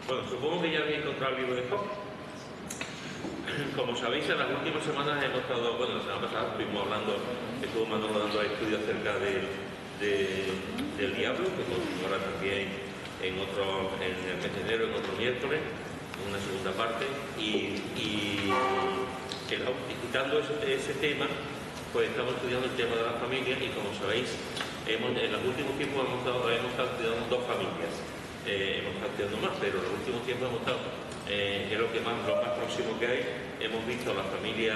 Bueno, supongo que ya habéis encontrado el libro de Job. Como sabéis, en las últimas semanas hemos estado, bueno, la semana pasada estuvimos hablando, estuvo Manolo dando estudio acerca del diablo, que continuará también en el mes de enero, en otro miércoles, en una segunda parte, y quitando ese tema, pues estamos estudiando el tema de la familia, y como sabéis, en los últimos tiempos hemos estado estudiando dos familias. Hemos estado estudiando más, pero en los últimos tiempos hemos estado, es lo más próximo que hay, hemos visto la familia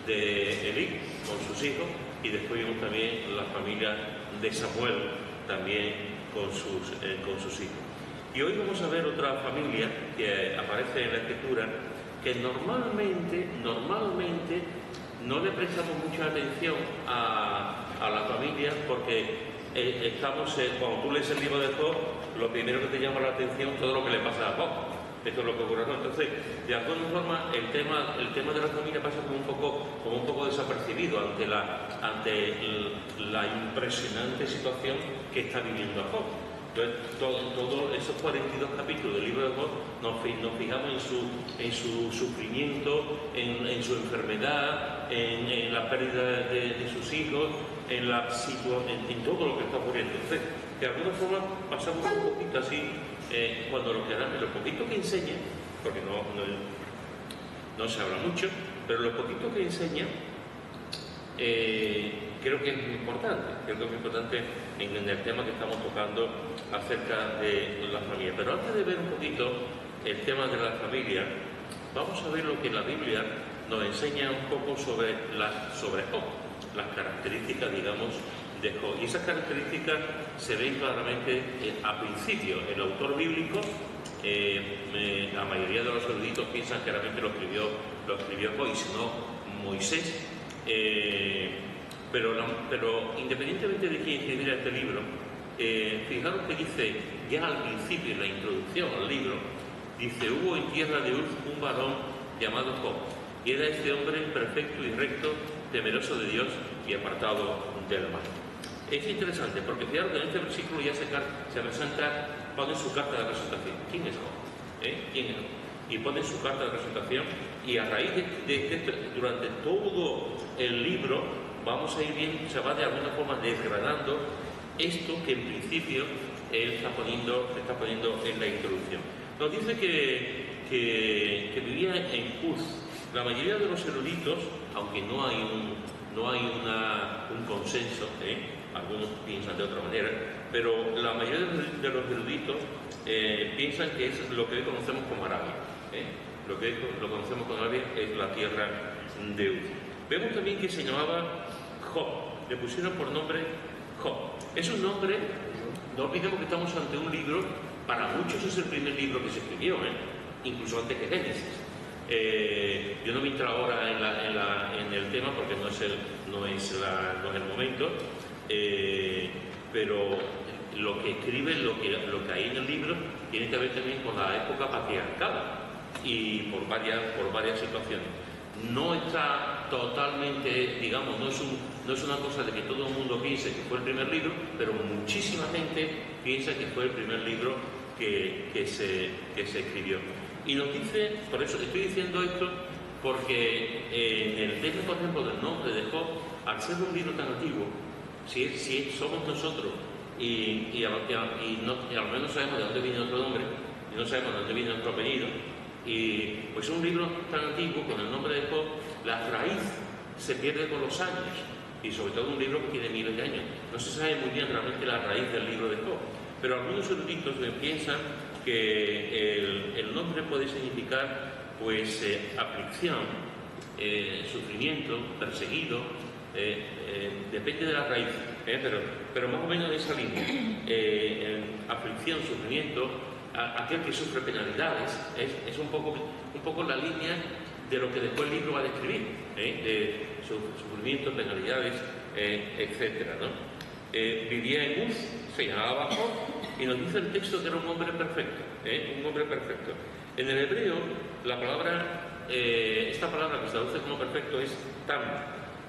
de Elí con sus hijos, y después vimos también la familia de Samuel también con sus hijos. Y hoy vamos a ver otra familia que aparece en la Escritura, que normalmente no le prestamos mucha atención a la familia, porque cuando tú lees el libro de Job, lo primero que te llama la atención es todo lo que le pasa a Job. Esto es lo que ocurre. Entonces, de alguna forma, el tema de la familia pasa como un poco desapercibido ante la impresionante situación que está viviendo Job. Entonces, todos esos 42 capítulos del libro de Job nos fijamos en su sufrimiento, en su enfermedad, en la pérdida de sus hijos, en todo lo que está ocurriendo. Entonces, de alguna forma pasamos un poquito así, cuando lo poquito que enseña, porque no se habla mucho, pero lo poquito que enseña, creo que es muy importante en el tema que estamos tocando acerca de la familia. Pero antes de ver un poquito el tema de la familia, vamos a ver lo que la Biblia nos enseña un poco sobre Job, las características, digamos, de Job. Y esas características se ven claramente a principio. El autor bíblico, la mayoría de los eruditos piensan que realmente lo escribió Job, y si no, Moisés. Pero independientemente de quién escribiera este libro, fijaros que dice, ya al principio, en la introducción al libro, dice: hubo en tierra de Uz un varón llamado Job, y era este hombre perfecto y recto, temeroso de Dios y apartado del mal. Es interesante porque fijaros que en este versículo ya se presenta, pone su carta de presentación. ¿Quién es Job? ¿Quién es Job? Y pone su carta de presentación, y a raíz de esto, durante todo el libro, vamos a ir viendo, se va de alguna forma desgranando esto que en principio él está poniendo en la introducción. Nos dice que vivía en Uz. La mayoría de los eruditos, aunque no hay un consenso, algunos piensan de otra manera, pero la mayoría de los eruditos piensan que es lo que hoy conocemos como Arabia. Lo que lo conocemos como Arabia es la tierra de Uz. Vemos también que se llamaba Job, le pusieron por nombre Job. Es un nombre, no olvidemos que estamos ante un libro, para muchos es el primer libro que se escribió, incluso antes que Génesis. Yo no me entro ahora en el tema porque no es el momento, pero lo que escribe, lo que hay en el libro, tiene que ver también con la época patriarcal y por varias situaciones. No está totalmente, digamos, no es una cosa de que todo el mundo piense que fue el primer libro, pero muchísima gente piensa que fue el primer libro que se escribió. Y nos dice, por eso estoy diciendo esto, porque en el tema, por ejemplo, del nombre de Job, al ser un libro tan antiguo, si somos nosotros y al menos sabemos de dónde viene nuestro nombre, y no sabemos de dónde viene nuestro apellido, y pues un libro tan antiguo, con el nombre de Job, la raíz se pierde con los años, y sobre todo un libro que tiene miles de años. No se sabe muy bien realmente la raíz del libro de Job, pero algunos eruditos piensan que el nombre puede significar pues aflicción, sufrimiento, perseguido, depende de la raíz, pero más o menos en esa línea. Aflicción, sufrimiento, aquel que sufre penalidades, es un poco la línea de lo que después el libro va a describir, de sufrimiento, penalidades, etcétera, ¿no? Vivía en Uz, se llamaba Job, y nos dice el texto que era un hombre perfecto, un hombre perfecto. En el hebreo, esta palabra que se traduce como perfecto es tam,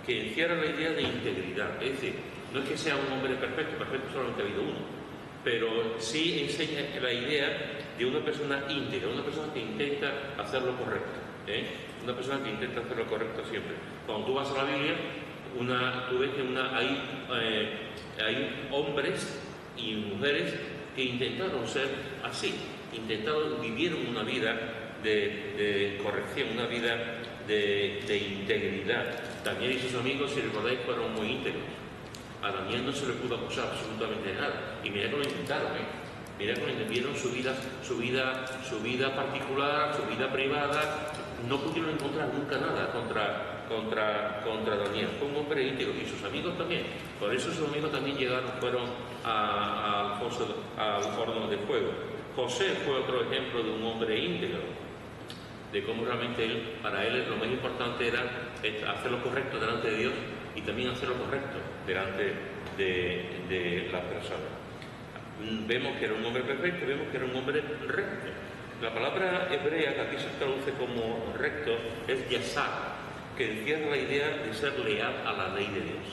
que encierra la idea de integridad. Es decir, no es que sea un hombre perfecto solamente ha habido uno, pero sí enseña la idea de una persona íntegra, una persona que intenta hacer lo correcto, una persona que intenta hacer lo correcto siempre. Cuando tú vas a la Biblia, tú ves que hay hombres y mujeres que intentaron ser así, vivieron una vida de corrección, una vida de integridad. Daniel y sus amigos, si recordáis, fueron muy íntegros. A Daniel no se le pudo acusar absolutamente de nada. Y mira que lo intentaron, Mira cómo vieron su vida particular, su vida privada. No pudieron encontrar nunca nada contra Daniel. Fue un hombre íntegro, y sus amigos también. Por eso sus amigos también fueron al horno de fuego. José fue otro ejemplo de un hombre íntegro, de cómo realmente para él lo más importante era hacer lo correcto delante de Dios y también hacer lo correcto delante de las personas. Vemos que era un hombre perfecto, vemos que era un hombre recto. La palabra hebrea, que aquí se traduce como recto, es yasar, que encierra la idea de ser leal a la ley de Dios.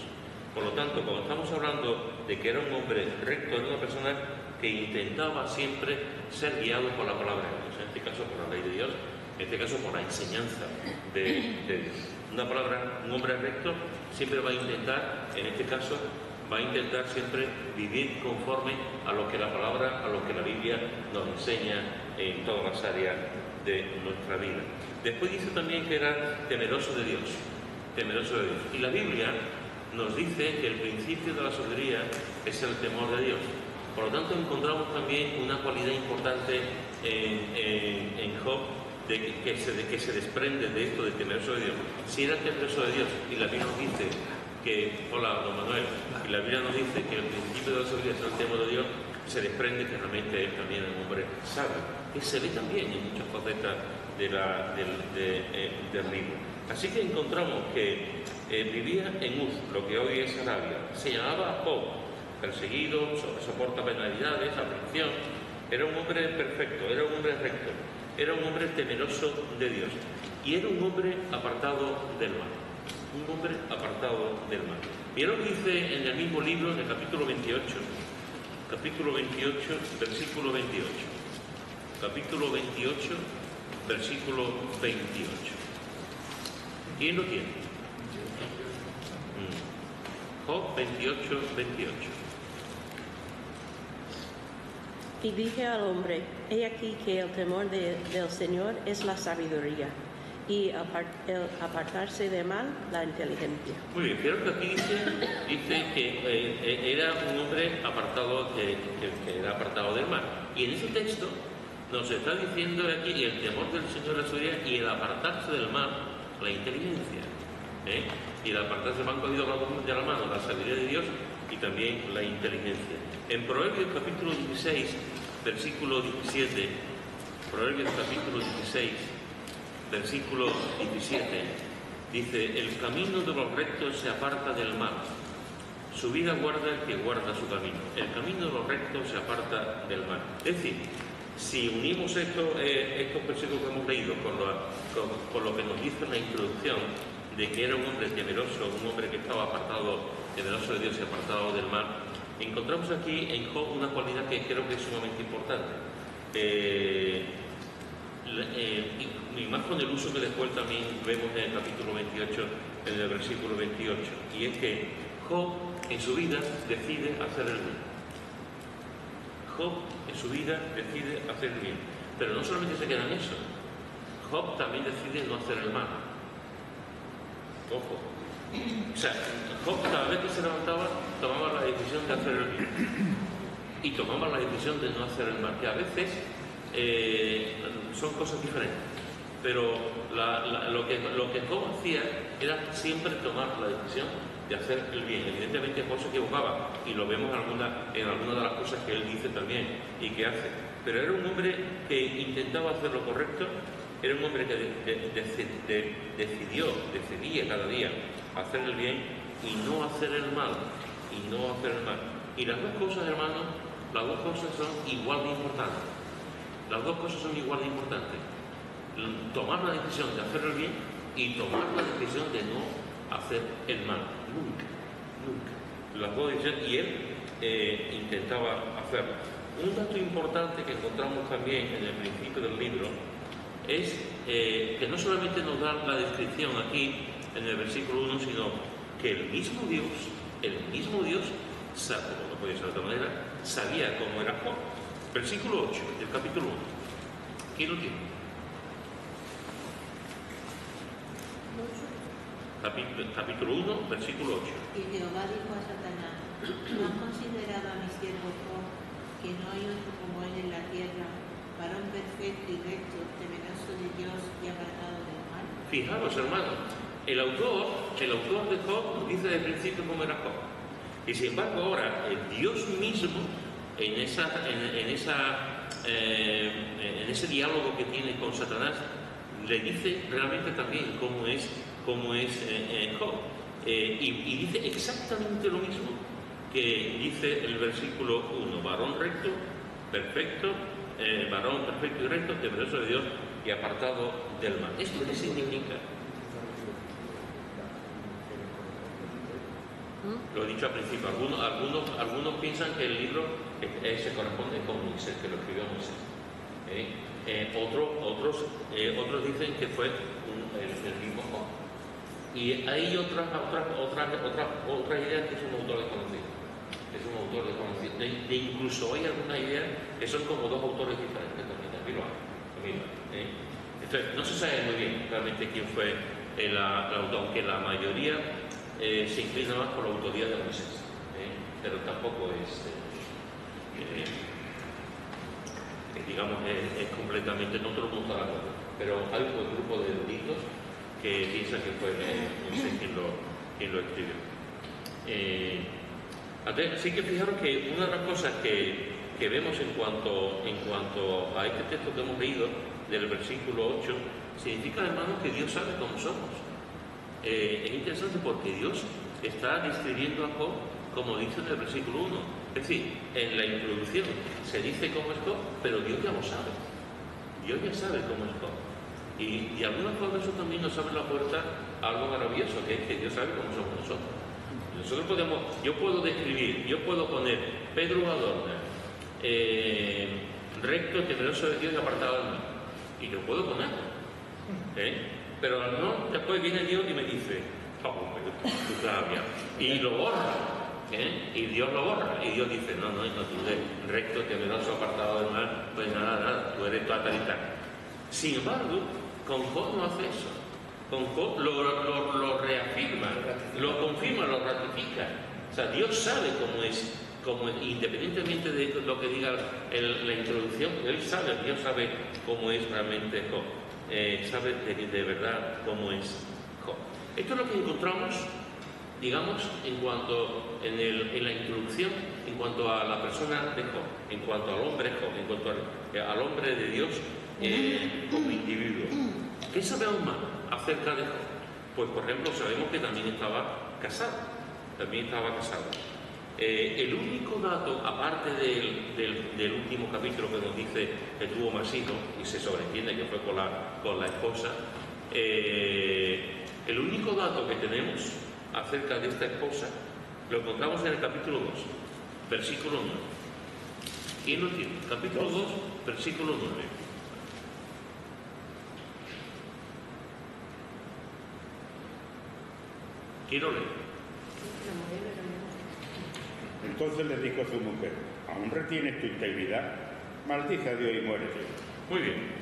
Por lo tanto, cuando estamos hablando de que era un hombre recto, era una persona que intentaba siempre ser guiado por la palabra de Dios, en este caso por la ley de Dios, en este caso por la enseñanza de Dios. Un hombre recto siempre va a intentar, en este caso, siempre vivir conforme a lo que la palabra, a lo que la Biblia nos enseña en todas las áreas de nuestra vida. Después dice también que era temeroso de Dios, Y la Biblia nos dice que el principio de la sabiduría es el temor de Dios. Por lo tanto, encontramos también una cualidad importante en Job, que se desprende de esto de temeroso de Dios. Si era temeroso de Dios, y la Biblia nos dice hola, don Manuel, y la Biblia nos dice que el principio de la sabiduría es el temor de Dios, se desprende que realmente él también es un hombre sabio, que se ve también en muchas facetas del libro. Así que encontramos que vivía en Uz, lo que hoy es Arabia. Se llamaba Job, perseguido, soporta penalidades, aflicción. Era un hombre perfecto, era un hombre recto, era un hombre temeroso de Dios y era un hombre apartado del mal. Un hombre apartado del mal. Mira lo que dice en el mismo libro, en el capítulo 28, versículo 28. Capítulo 28, versículo 28. ¿Quién lo tiene? Job 28, 28. Y dije al hombre, he aquí que el temor del Señor es la sabiduría, y el apartarse de mal, la inteligencia. Muy bien, creo que aquí dice que era un hombre apartado, que era apartado del mal. Y en ese texto nos está diciendo aquí el temor del Señor la sabiduría y el apartarse del mal, la inteligencia. Y el apartarse del mal cogido de la mano, la sabiduría de Dios y también la inteligencia. En Proverbios capítulo 16, versículo 17, Proverbios capítulo 16, versículo 17, dice: el camino de los rectos se aparta del mal, su vida guarda el que guarda su camino. El camino de los rectos se aparta del mal. Es decir, si unimos estos versículos que hemos leído con lo que nos dice la introducción de que era un hombre temeroso, un hombre que estaba temeroso de Dios y apartado del mal, encontramos aquí en Job una cualidad que creo que es sumamente importante. Y más con el uso que después también vemos en el capítulo 28, en el versículo 28, y es que Job en su vida decide hacer el bien. Job en su vida decide hacer el bien, pero no solamente se queda en eso, Job también decide no hacer el mal. Ojo. O sea, Job cada vez que se levantaba tomaba la decisión de hacer el bien y tomaba la decisión de no hacer el mal, que a veces son cosas diferentes, pero lo que Job hacía era siempre tomar la decisión de hacer el bien. Evidentemente Job se equivocaba y lo vemos en algunas de las cosas que él dice también y que hace, pero era un hombre que intentaba hacer lo correcto, era un hombre que decidía cada día hacer el bien y no hacer el mal, y las dos cosas, hermanos, las dos cosas son igual de importantes. Las dos cosas son igual de importantes. Tomar la decisión de hacer el bien y tomar la decisión de no hacer el mal. Nunca. Las dos decisiones, y él intentaba hacerlas. Un dato importante que encontramos también en el principio del libro es que no solamente nos da la descripción aquí en el versículo 1, sino que el mismo Dios, como no podía ser de otra manera, sabía cómo era Job. Versículo 8 del capítulo 1. ¿Quién lo tiene? Capítulo 1, versículo 8. Y Jehová dijo a Satanás: ¿No has considerado a mi siervo Job, que no hay otro como él en la tierra, varón perfecto y recto, temeroso de Dios y apartado del mal? Fijaros, hermanos, el autor de Job nos dice desde el principio cómo era Job. Y sin embargo ahora Dios mismo, en ese diálogo que tiene con Satanás, le dice realmente también cómo es Job. Y dice exactamente lo mismo que dice el versículo 1, varón recto, perfecto, varón perfecto y recto, temeroso de Dios y apartado del mal. ¿Esto qué significa? Lo he dicho al principio, algunos piensan que el libro se corresponde con Moisés, que lo escribió Moisés. Otros dicen que fue el mismo Job. Y hay otras ideas que es un autor desconocido. Incluso hay algunas ideas que son como dos autores diferentes también lo hay. Entonces, no se sabe muy bien realmente quién fue el autor, aunque la mayoría se inclina más por la autoría de Moisés, pero tampoco es completamente, no todo el mundo está de acuerdo, pero hay un grupo de eruditos que piensan que fue Moisés quien lo escribió. Sí que fijaros que una de las cosas que vemos en cuanto a este texto que hemos leído del versículo 8 significa, hermanos, que Dios sabe cómo somos. Es interesante porque Dios está describiendo a Job como dice en el versículo 1. Es decir, en la introducción se dice cómo es Job, pero Dios ya lo sabe. Dios ya sabe cómo es Job. Y de alguna forma eso también nos abre la puerta a algo maravilloso, que es que Dios sabe cómo somos nosotros. Yo puedo describir, yo puedo poner Pedro Adorna, recto, temeroso de Dios y apartado del mal. Y yo puedo ponerlo. Pero no, después viene Dios y me dice, tú sabia, y lo borra. Y Dios lo borra. Y Dios dice, no tú eres recto, temeroso, apartado del mal, pues nada, tú eres tal y tal. Sin embargo, con Job no hace eso. Con Job lo reafirma, lo confirma, lo ratifica. O sea, Dios sabe cómo es, independientemente de lo que diga la introducción, Dios sabe cómo es realmente Job. Sabe de verdad cómo es Job. Esto es lo que encontramos, digamos, en la introducción, en cuanto a la persona de Job, en cuanto al hombre Job, en cuanto al hombre de Dios como individuo. ¿Qué sabemos más acerca de Job? Pues, por ejemplo, sabemos que también estaba casado. El único dato, aparte del último capítulo que nos dice que tuvo más hijos, y se sobreentiende que fue con la esposa, el único dato que tenemos acerca de esta esposa lo encontramos en el capítulo 2, versículo 9. ¿Quién lo tiene? Capítulo 2, versículo 9. ¿Quién lo lee? Entonces le dijo a su mujer, ¿aún retienes tu integridad? Maldice a Dios y muérete. Muy bien.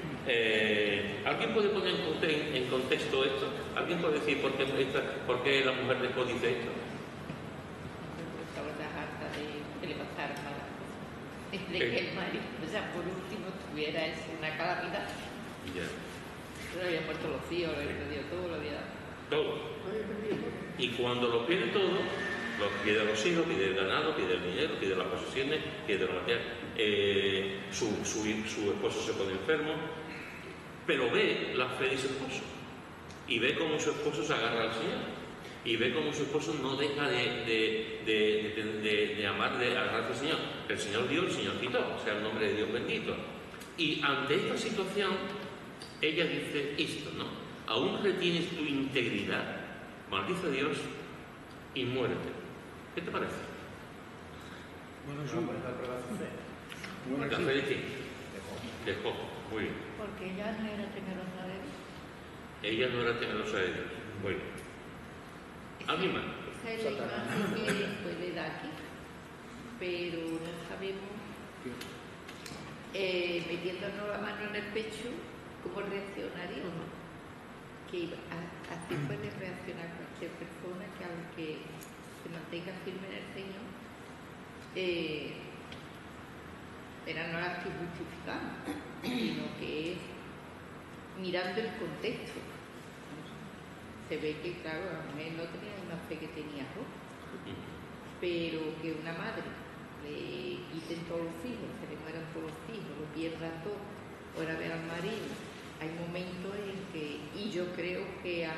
¿Alguien puede poner en contexto esto? ¿Alguien puede decir por qué la mujer de Job dice esto? Estaba harta de le pasara malas cosas. De que el marido, por último, tuviera una calamidad. Ya. Le había puesto los hijos, le había perdido todo, lo había dado. Todo. Y cuando lo pierde todo, pierde los hijos, pierde el ganado, pierde el dinero, pierde las posesiones, pierde la materia. Su esposo se pone enfermo, pero ve la fe de su esposo y ve cómo su esposo se agarra al Señor y ve cómo su esposo no deja de amar, de agarrarse al Señor. El Señor dio, el Señor quitó, sea el nombre de Dios bendito. Y ante esta situación ella dice esto, ¿no? Aún retienes tu integridad, maldice a Dios y muérete. ¿Qué te parece? Bueno, Bueno, ¿La sí. fe de quién? De Job. Muy bien. Porque ella no era temerosa de Dios. Ella no era temerosa de Dios. Muy bien. A mí más. Esa es la imagen que puede dar aquí, pero no sabemos, metiéndonos la mano en el pecho, cómo reaccionaría. Que así puede reaccionar cualquier persona que aunque se mantenga firme en el Señor, pero no la estoy justificando, sino que es mirando el contexto. Se ve que, claro, la mujer no tenía la misma fe que tenía Job, pero que una madre le quiten todos los hijos, se le mueran todos los hijos, lo pierda todo, fuera a ver al marido. Hay momentos en que, y yo creo que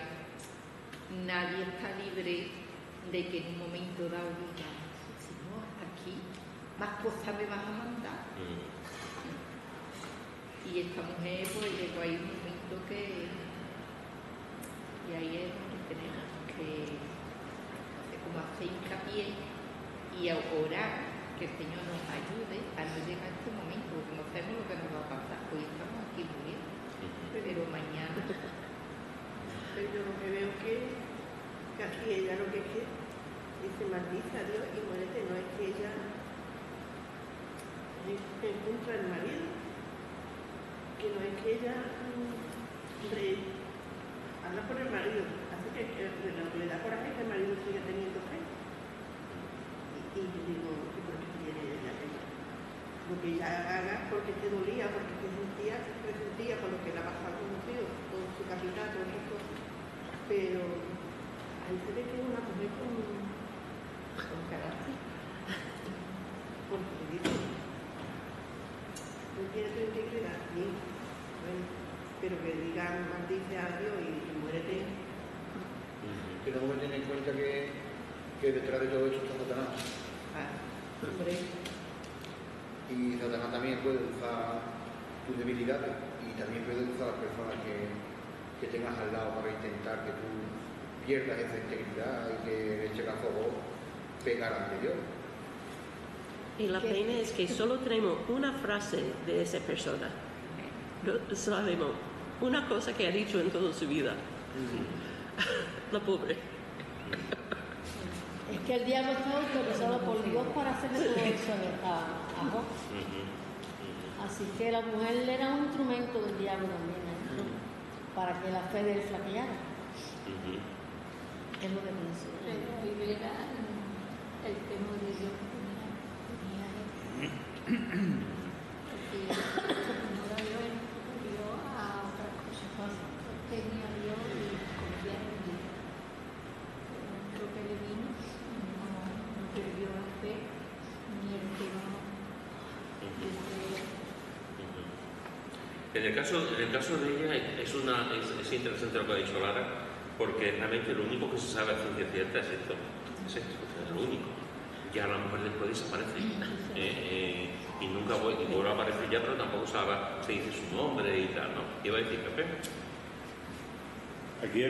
nadie está libre de que en un momento dado diga, si no, hasta aquí, más cosas me vas a mandar. Y esta mujer, pues llegó ahí un momento que, y ahí es donde tenemos que como hacer hincapié y a orar que el Señor nos ayude a no llegar a este momento, porque no sabemos lo que nos va a pasar. Hoy estamos aquí muriendo, pero mañana. Pero yo lo que veo que aquí ella lo que quiere dice maldice a Dios y muérete, no es que ella en contra del marido, que no es que ella habla por el marido, así que lo que le da coraje es que el marido sigue teniendo fe. Y yo digo, ¿y por qué quiere ella lo que ella haga? Porque te dolía, porque te sentía por lo que le ha pasado con los hijos, con su capital, con esas cosas. Pero ahí se ve que es una mujer con carácter. Porque dice, no tiene tu integridad, bien, bueno, pero que digan maldice a Dios y muérete. Que no tener en cuenta que detrás de todo esto está Satanás. Hombre. Y Satanás también puede usar tus debilidades y también puede usar a las personas que tengas al lado para intentar que tú pierdas esa integridad y que en este caso vos pegar ante Dios. Y la pena es que solo tenemos una frase de esa persona. No sabemos una cosa que ha dicho en toda su vida. La pobre. Es que el diablo está autorizado por Dios para hacerle todo eso a Job. Así que la mujer era un instrumento del diablo también, para que la fe de él flaqueara. Es lo que pienso. Pero ahí verá el temor de Dios que tenía él. Porque no era Dios, él dio a otras cosas. Tenía a Dios y confiaba en Dios. Lo que le vino, no perdió la fe, ni el temor. En el caso de ella es interesante lo que ha dicho Lara, porque realmente lo único que se sabe a ciencia cierta es esto. Es lo único. Ya la mujer después desaparece. Y nunca vuelve a aparecer ya, pero tampoco se dice su nombre y tal, ¿no? ¿Qué iba a decir Pepe? Aquí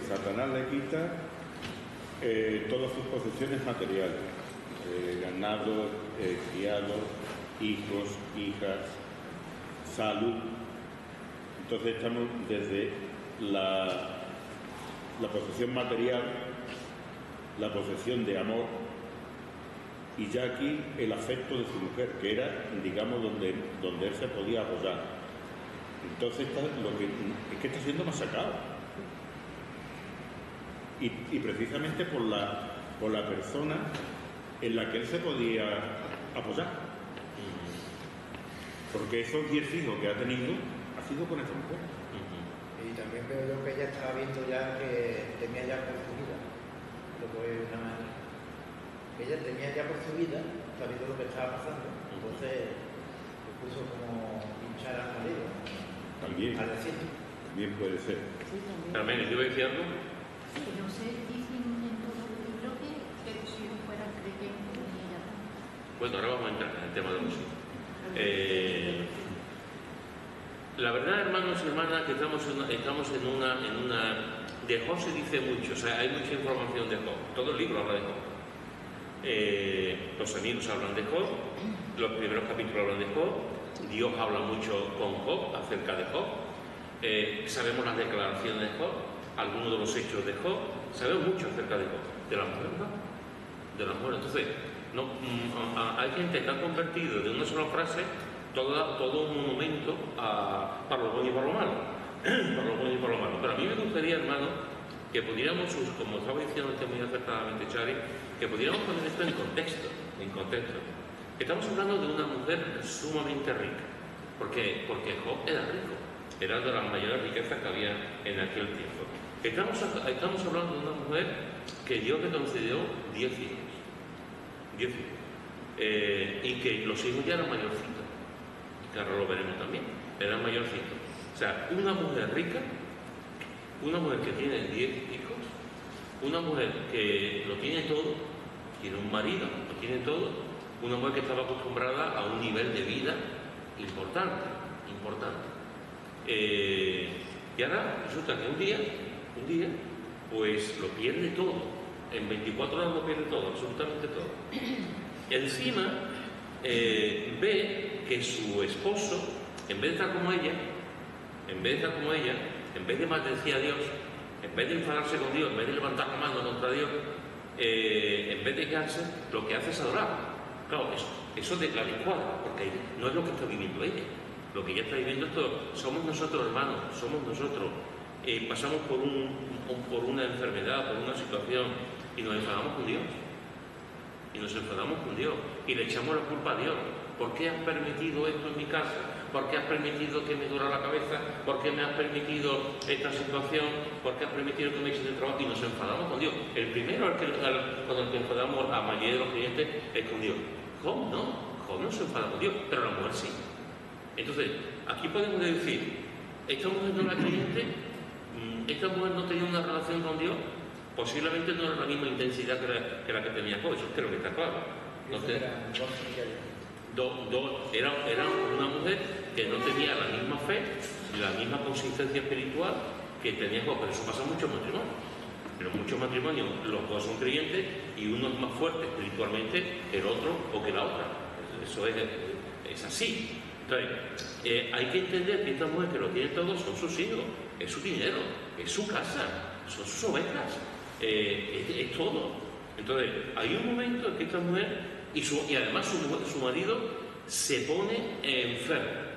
Satanás le quita todas sus posesiones materiales, ganado, criado, hijos, hijas, salud. Entonces estamos desde la posesión material, la posesión de amor, y ya aquí el afecto de su mujer, que era, digamos, donde él se podía apoyar. Entonces es que está siendo masacrado. Y precisamente por la persona en la que él se podía apoyar. Porque esos 10 hijos que ha tenido ha sido con esta mujer. Y también veo yo que ella estaba viendo ya que temía ya por su vida, lo que es una madre. Ella temía ya por su vida, sabiendo lo que estaba pasando, entonces le puso como pinchar al marido. También. Al vecino. También puede ser. Carmen, ¿te iba a decir algo? Que no se dicen en todo el libro que los hijos fueran creyentes ni ella tampoco. Bueno, ahora vamos a entrar en el tema de los hijos. La verdad, hermanos y hermanas, que estamos en una... De Job se dice mucho, o sea, hay mucha información de Job. Todo el libro habla de Job. Los amigos hablan de Job, los primeros capítulos hablan de Job, Dios habla mucho con Job acerca de Job, sabemos las declaraciones de Job, algunos de los hechos de Job, sabemos mucho acerca de Job, de la mujer, ¿no? De la mujer. Entonces, hay gente que ha convertido de una sola frase todo un monumento para lo bueno y para lo malo. Para lo bueno y para lo malo. Pero a mí me gustaría, hermano, que pudiéramos, como estaba diciendo usted muy acertadamente, Chari, que pudiéramos poner esto en contexto. Estamos hablando de una mujer sumamente rica, porque Job era rico, era de las mayores riquezas que había en aquel tiempo. Estamos hablando de una mujer que Dios le concedió 10 hijos. 10 hijos. Y que los hijos ya eran mayorcitos, que ahora lo veremos también, eran mayorcitos. O sea, una mujer rica, una mujer que tiene 10 hijos, una mujer que lo tiene todo, tiene un marido, lo tiene todo, una mujer que estaba acostumbrada a un nivel de vida importante. Y ahora resulta que un día, pues lo pierde todo. En 24 horas lo pierde todo, absolutamente todo. Encima ve que su esposo, en vez de estar como ella, en vez de maldecir a Dios, en vez de enfadarse con Dios, en vez de levantar la mano contra Dios, en vez de quejarse, lo que hace es adorar. Claro, eso de la licuada, porque no es lo que está viviendo ella. Lo que ella está viviendo esto, somos nosotros, hermanos, somos nosotros. Pasamos por una enfermedad, por una situación, y nos enfadamos con Dios. Y le echamos la culpa a Dios. ¿Por qué has permitido esto en mi casa? ¿Por qué has permitido que me duela la cabeza? ¿Por qué me has permitido esta situación? ¿Por qué has permitido que me eches de trabajo? Y nos enfadamos con Dios. El primero con el que enfadamos a mayoría de los clientes es con Dios. Job no se enfada con Dios, pero la mujer sí. Entonces, aquí podemos decir, esta mujer no era creyente, esta mujer no tenía una relación con Dios, posiblemente no era la misma intensidad que la que tenía Job, eso creo que está claro. Era una mujer que no tenía la misma fe, la misma consistencia espiritual que tenía Job, pero eso pasa en muchos matrimonios. Pero en muchos matrimonios los dos son creyentes y uno es más fuerte espiritualmente que el otro o que la otra. Eso es así. Entonces, hay que entender que esta mujer que lo tiene todo son sus hijos, es su dinero, es su casa, son sus ovejas, es todo. Entonces, hay un momento en que esta mujer, y además su marido, se pone enfermo.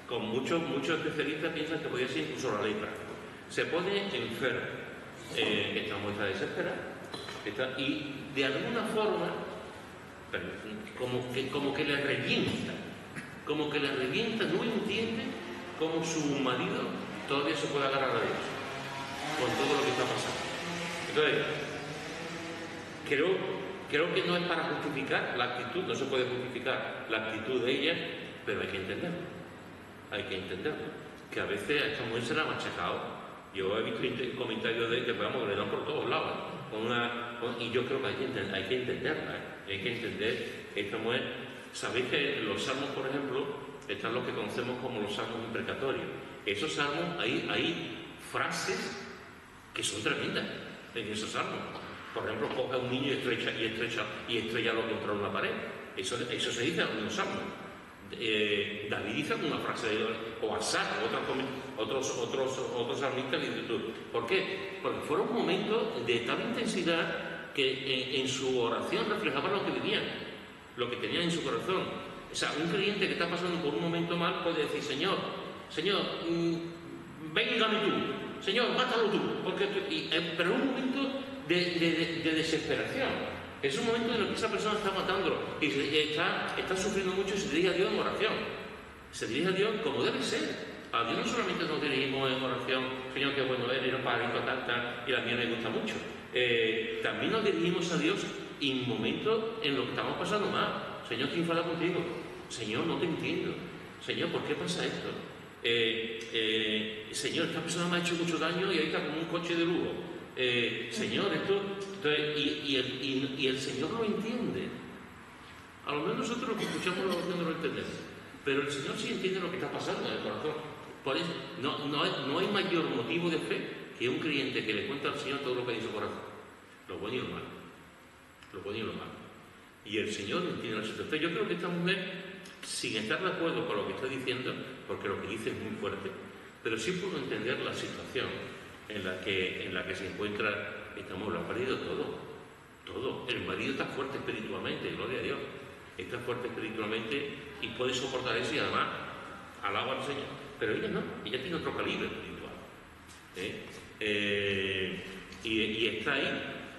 Con muchos especialistas piensan que podría ser incluso la lepra. Se pone enfermo. Esta mujer está desesperada. Y de alguna forma, como que le revienta. No entiende cómo su marido todavía se puede agarrar a Dios con todo lo que está pasando. Entonces, creo que no es para justificar la actitud, no se puede justificar la actitud de ella, pero hay que entenderlo. Que a veces a esta mujer se la ha machacado. Yo he visto comentarios de que le dan por todos lados. Y yo creo que hay que entenderla. Hay que entender esta mujer. Sabéis que los salmos, por ejemplo, están los que conocemos como los salmos imprecatorios. Esos salmos, hay frases que son tremendas en esos salmos. Por ejemplo, coge a un niño y estrella lo contra una pared. Eso se dice en algunos salmos. David dice una frase, o Asaf, otros salmistas dicen tú. ¿Por qué? Porque fueron momentos de tal intensidad que en su oración reflejaban lo que vivían, lo que tenían en su corazón. O sea, un creyente que está pasando por un momento mal puede decir, Señor, véngame tú, Señor, mátalo tú, pero es un momento de desesperación. Es un momento en el que esa persona está matándolo y está sufriendo mucho y se dirige a Dios en oración. Se dirige a Dios como debe ser. A Dios no solamente nos dirigimos en oración, Señor, qué bueno eres, no parito, tal, y a mí me gusta mucho. También nos dirigimos a Dios en momentos en los que estamos pasando mal. Señor, estoy enfadado contigo. Señor, no te entiendo. Señor, ¿por qué pasa esto? Señor, esta persona me ha hecho mucho daño y ahí está como un coche de lujo. Señor, esto... Y el Señor lo entiende. A lo mejor nosotros lo que escuchamos la oración no lo entendemos, pero el Señor sí entiende lo que está pasando en el corazón. Por eso, no hay mayor motivo de fe que un creyente que le cuenta al Señor todo lo que hay en su corazón, lo bueno y lo malo. Y el Señor entiende la situación. Yo creo que esta mujer, sin estar de acuerdo con lo que está diciendo, porque lo que dice es muy fuerte, pero sí puedo entender la situación en la que se encuentra esta mujer. Lo ha perdido todo. El marido está fuerte espiritualmente, gloria a Dios. Está fuerte espiritualmente y puede soportar eso y además alaba al Señor. Pero ella no, ella tiene otro calibre espiritual. Y está ahí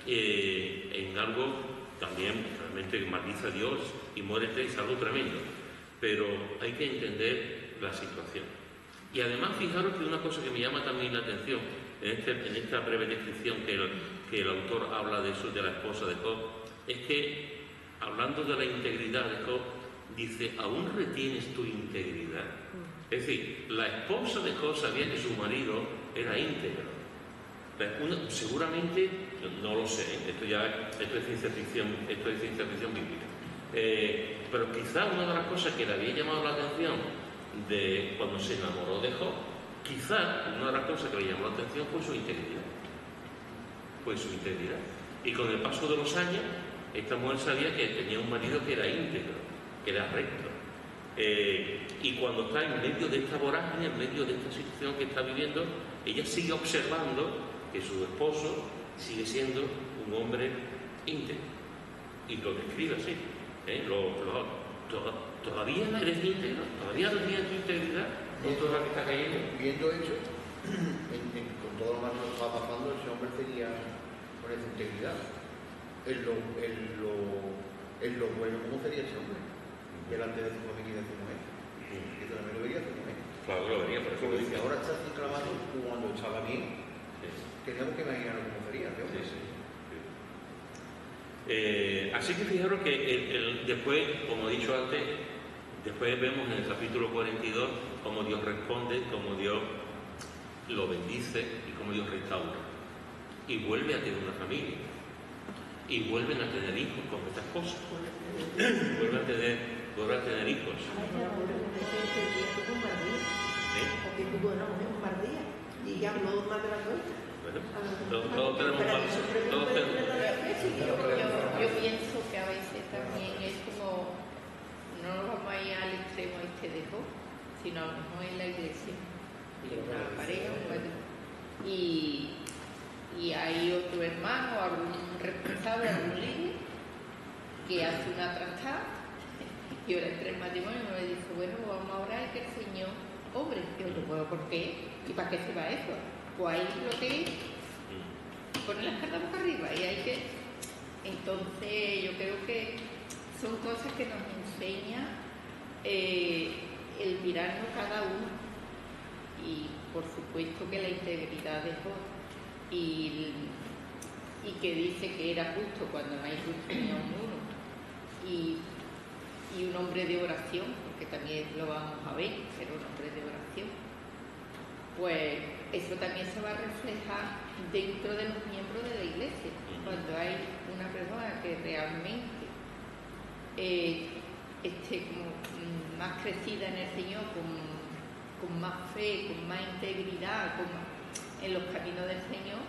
en algo también realmente que maldice a Dios y muérete, es algo tremendo. Pero hay que entender la situación. Y además, fijaros que una cosa que me llama también la atención en esta breve descripción que el autor habla de eso, de la esposa de Job, es que, hablando de la integridad de Job, dice, ¿aún retienes tu integridad? Es decir, la esposa de Job sabía que su marido era íntegro. Seguramente, no lo sé, esto es ciencia ficción bíblica. Pero quizá una de las cosas que le había llamado la atención de cuando se enamoró de Job, quizá una de las cosas que le llamó la atención fue su integridad. Y con el paso de los años, esta mujer sabía que tenía un marido que era íntegro, que era recto. Y cuando está en medio de esta vorágine, en medio de esta situación que está viviendo, ella sigue observando que su esposo sigue siendo un hombre íntegro. Y lo describe así. ¿Todavía eres íntegro? ¿Todavía retienes tu integridad? ¿Con toda la que está cayendo? Viendo eso, con todo lo más que estaba pasando, ese hombre sería con esa integridad. En lo bueno, ¿cómo sería ese hombre? Delante de su familia y de su mujer. Que también lo vería su mujer. Claro, lo vería, por eso lo dice. Ahora está así clavado cuando estaba bien. Tenemos que imaginar cómo sería ese hombre. Así que fijaros que después, como he dicho antes, después vemos en el capítulo 42 cómo Dios responde, cómo Dios lo bendice y cómo Dios restaura. Y vuelve a tener una familia. Y vuelven a tener hijos con estas cosas. Vuelve a tener hijos. Porque tuvo una mujer un par días y ya habló más de la cuenta. Bueno, todos tenemos yo pienso que a veces también es como, no nos vamos a ir al extremo de Job, sino a lo mejor en la iglesia, una pareja, y hay otro hermano, algún responsable, algún líder, que hace una trastada y ahora entre el matrimonio uno le dice, bueno, vamos a orar y que el Señor obre. Yo no puedo, ¿por qué? ¿Y para qué se va eso? Pues ahí lo que es poner las cartas boca arriba y hay que... Entonces yo creo que son cosas que nos enseña el mirarnos cada uno y por supuesto que la integridad de Job y que dice que era justo cuando no hay justo ni a uno y un hombre de oración, porque también lo vamos a ver, pero un hombre de oración, pues eso también se va a reflejar dentro de los miembros de la iglesia, cuando hay una persona que realmente esté como más crecida en el Señor, con más fe, con más integridad en los caminos del Señor,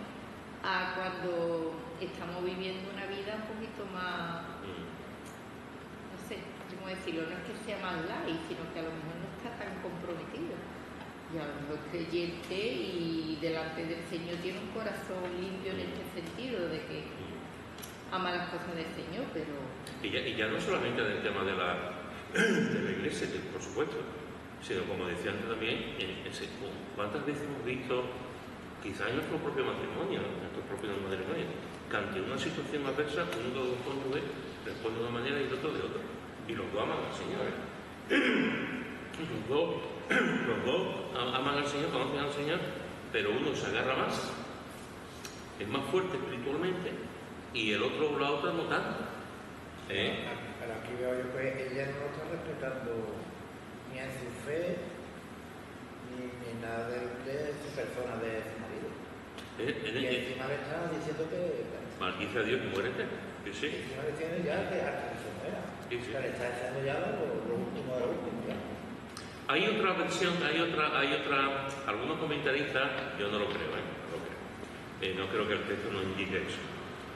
a cuando estamos viviendo una vida un poquito más, no sé cómo decirlo, no es que sea más light, sino que a lo mejor no está tan comprometido. Y a lo mejor es creyente y delante del Señor tiene un corazón limpio en este sentido, de que ama las cosas del Señor, pero... Y ya no solamente del tema de la iglesia, por supuesto, sino como decía antes también, ¿cuántas veces hemos visto, quizás en nuestro propio matrimonio, que ante una situación adversa, uno de los cónyuges responde de una manera y el otro de otra? Y los dos aman al Señor. Los dos aman al Señor, conocen al Señor, pero uno se agarra más, es más fuerte espiritualmente, y el otro, la otra no tanto. Pero aquí veo yo que ella no lo está respetando ni en su fe, ni nada de su persona, de su marido. Y encima le está diciendo que... Maldice a Dios y muérete. Sí. Encima le tiene ya que hasta que se muera. Sí. O sea, le está diciendo ya lo último de lo último. Ya. Hay otra versión, algunos comentaristas, yo no lo creo, no creo que el texto nos indique eso.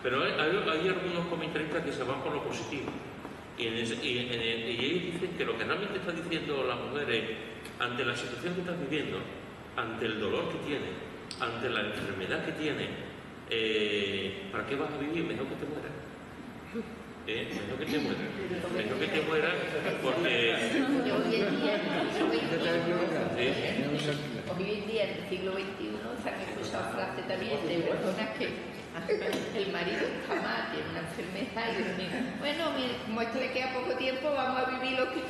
Pero hay algunos comentaristas que se van por lo positivo. Y ellos dicen que lo que realmente está diciendo la mujer es, ante la situación que estás viviendo, ante el dolor que tiene, ante la enfermedad que tiene, ¿para qué vas a vivir? Mejor que te mueras. Mejor que te mueras. Mejor que te mueras porque... Hoy en día, en el siglo XXI, se han escuchado frases también de personas que el marido está mal, tiene una enfermedad y dicen, bueno, como esto le queda poco tiempo, vamos a vivir lo que...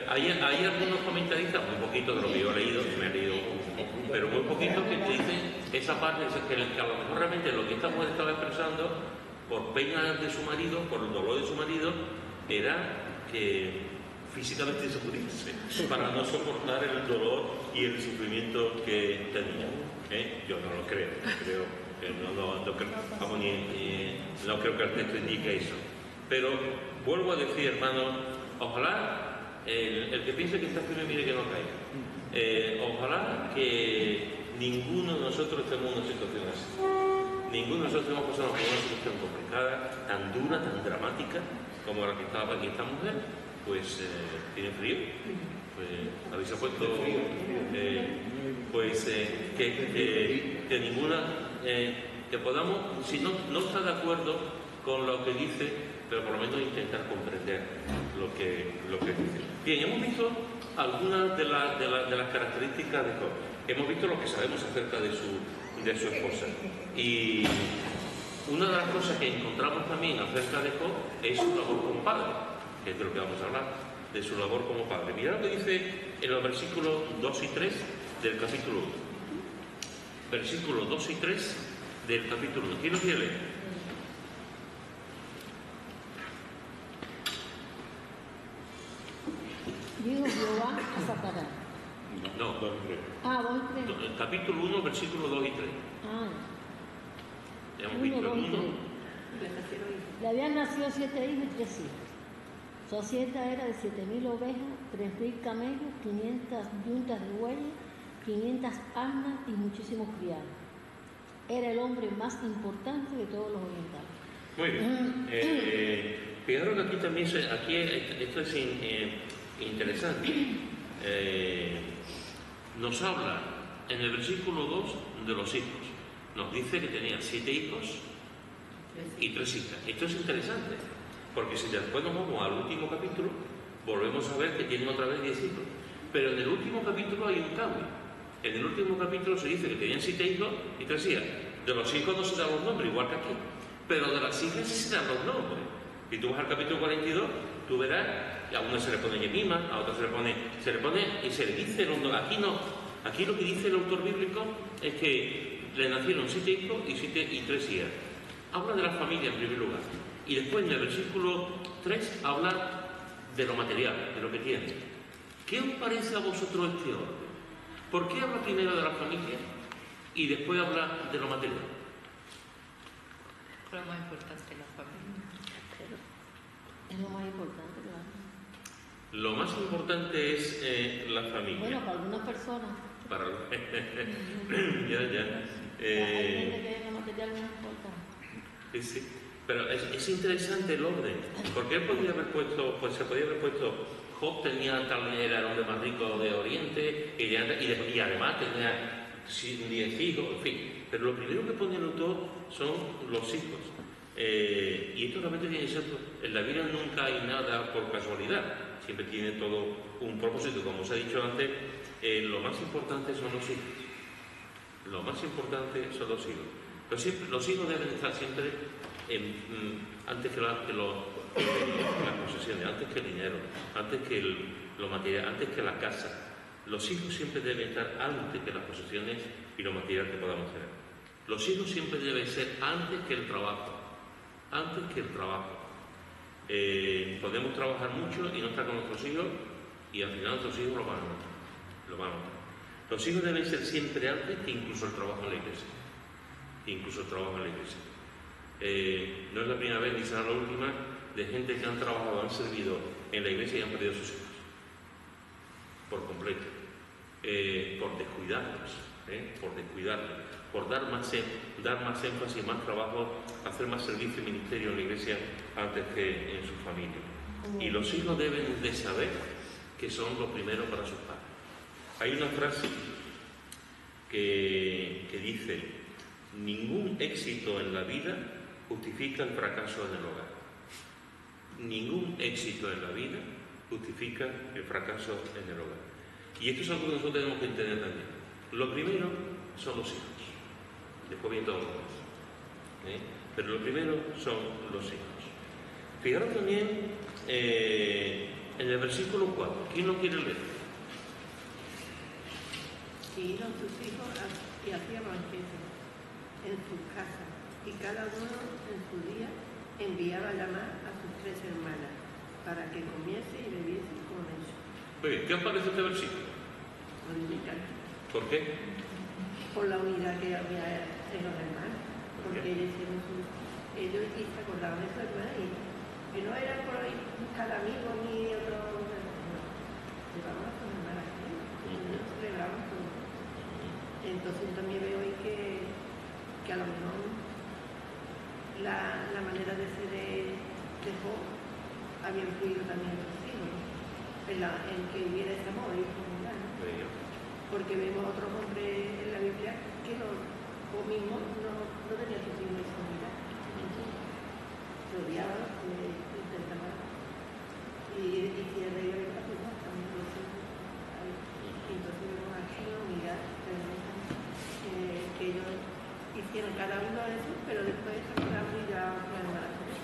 Hay algunos comentaristas, muy poquito de lo que yo he leído, me he leído, pero muy poquito que te dicen esa parte, que a lo mejor realmente lo que esta mujer estaba expresando, por pena de su marido, por el dolor de su marido, era que físicamente se muriese, para no soportar el dolor y el sufrimiento que tenía. Yo no lo creo, no creo que el texto indique eso. Pero vuelvo a decir, hermano, ojalá el que piense que está firme mire que no caiga. Ojalá que ninguno de nosotros estemos en una situación así. Ninguno de nosotros hemos pasado por una situación complicada, tan dura, tan dramática como la que estaba aquí esta mujer. Pues tiene frío, pues habéis puesto que ninguna, que podamos, si no está de acuerdo con lo que dice, pero por lo menos intentar comprender lo que dice. Bien, hemos visto algunas de las características de Job. Hemos visto lo que sabemos acerca de su esposa. Y una de las cosas que encontramos también acerca de Job es su labor como padre, que es de lo que vamos a hablar, de su labor como padre. Mirad lo que dice en los versículos 2 y 3 del capítulo 1. Versículos 2 y 3 del capítulo 1. ¿Quién lo quiere leer? Dijo Jehová a Satanás. No, 2 y 3. Ah, 2 y 3. Capítulo 1, versículos 2 y 3. Ah. Hemos visto el 1. Le habían nacido 7 hijos y 3 hijas. Su hacienda era de 7.000 ovejas, 3.000 camellos, 500 yuntas de bueyes, 500 asnas y muchísimos criados. Era el hombre más importante de todos los orientales. Muy bien. Fijaros que aquí también, esto es interesante. Nos habla en el versículo 2 de los hijos. Nos dice que tenía 7 hijos y 3 hijas. Esto es interesante, porque si después nos vamos al último capítulo, volvemos a ver que tienen otra vez 10 hijos. Pero en el último capítulo hay un cambio. En el último capítulo se dice que tenían 7 hijos y 3 hijas. De los hijos no se dan los nombres, igual que aquí. Pero de las hijas sí se dan los nombres. Si tú vas al capítulo 42, tú verás que a una se le pone Yemima, a otra se le pone y se le dice los nombres. Aquí no. Aquí lo que dice el autor bíblico es que le nacieron 7 hijos y 3 hijas. Habla de la familia en primer lugar. Y después en el versículo 3 habla de lo material, de lo que tiene. ¿Qué os parece a vosotros este orden? ¿Por qué habla primero de la familia y después habla de lo material? Lo más importante es la familia. Es lo más importante, claro. Lo más importante es la familia. Bueno, para algunas personas. Ya. Hay gente que lo material no importa. Sí. Pero es interesante el orden, porque él podría haber puesto, se podría haber puesto, Job tenía era el hombre más rico de Oriente, y además tenía 10 hijos, en fin. Pero lo primero que pone el autor son los hijos. Y esto realmente tiene sentido. En la vida nunca hay nada por casualidad, siempre tiene todo un propósito. Como os he dicho antes, lo más importante son los hijos. Lo más importante son los hijos. Los hijos deben estar siempre antes que las posesiones, antes que el dinero, antes que lo material, antes que la casa. Los hijos siempre deben estar antes que las posesiones y lo material que podamos tener. Los hijos siempre deben ser antes que el trabajo. Antes que el trabajo. Podemos trabajar mucho y no estar con nuestros hijos y al final nuestros hijos lo van a notar. Los hijos deben ser siempre antes que incluso el trabajo en la iglesia. No es la primera vez ni será la última de gente que han trabajado, han servido en la iglesia y han perdido a sus hijos por completo, por descuidarlos. por descuidarle, por dar más énfasis, más trabajo, hacer más servicio y ministerio en la iglesia antes que en su familia. Y los hijos deben de saber que son lo primero para sus padres. Hay una frase que dice: ningún éxito en la vida justifica el fracaso en el hogar. Ningún éxito en la vida justifica el fracaso en el hogar. Y esto es algo que nosotros tenemos que entender también. Lo primero son los hijos. Después viene todo lo demás. Pero lo primero son los hijos. Fijaros también en el versículo 4. ¿Quién lo quiere leer? Y iban sus hijos y hacían banquetes en sus casas, y cada uno en su día enviaba a llamar a sus 3 hermanas para que comiese y bebiese con ellos. Muy bien, ¿qué os parece este versículo? ¿Por qué? Por la unidad que había en los hermanos, porque ellos se acordaban de su hermana y que no era por ahí cada amigo ni otro, llevaban a sus hermanas, celebraban todo. Entonces también veo ahí que a lo mejor la manera de ser de Job había influido también en sus hijos, en que hubiera ese amor y comunidad, ¿no? Porque vemos a otros hombres en la Biblia que Job mismo no tenía sus hijos en comunidad. Se odiaban, se intentaban. Y si el rey había pasado, también lo hicieron. Entonces vemos aquí una unidad que ellos hicieron cada uno de esos, pero después se acordaron y ya planearon la cosa.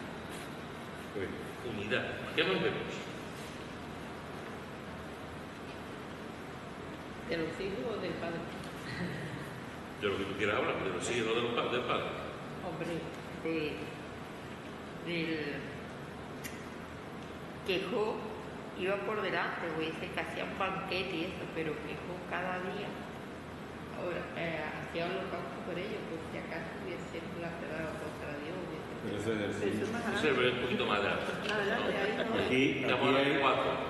Unidad. ¿Qué más vemos? ¿De los hijos o del padre? De lo que tú quieras hablar, de los hijos, no del padre. Hombre, que Job iba por delante, o dice que hacían banquete y eso, pero que Job cada día hacía holocausto por ellos, por si acaso hubiese blasfemado contra Dios. Pero ese es Un poquito más adelante.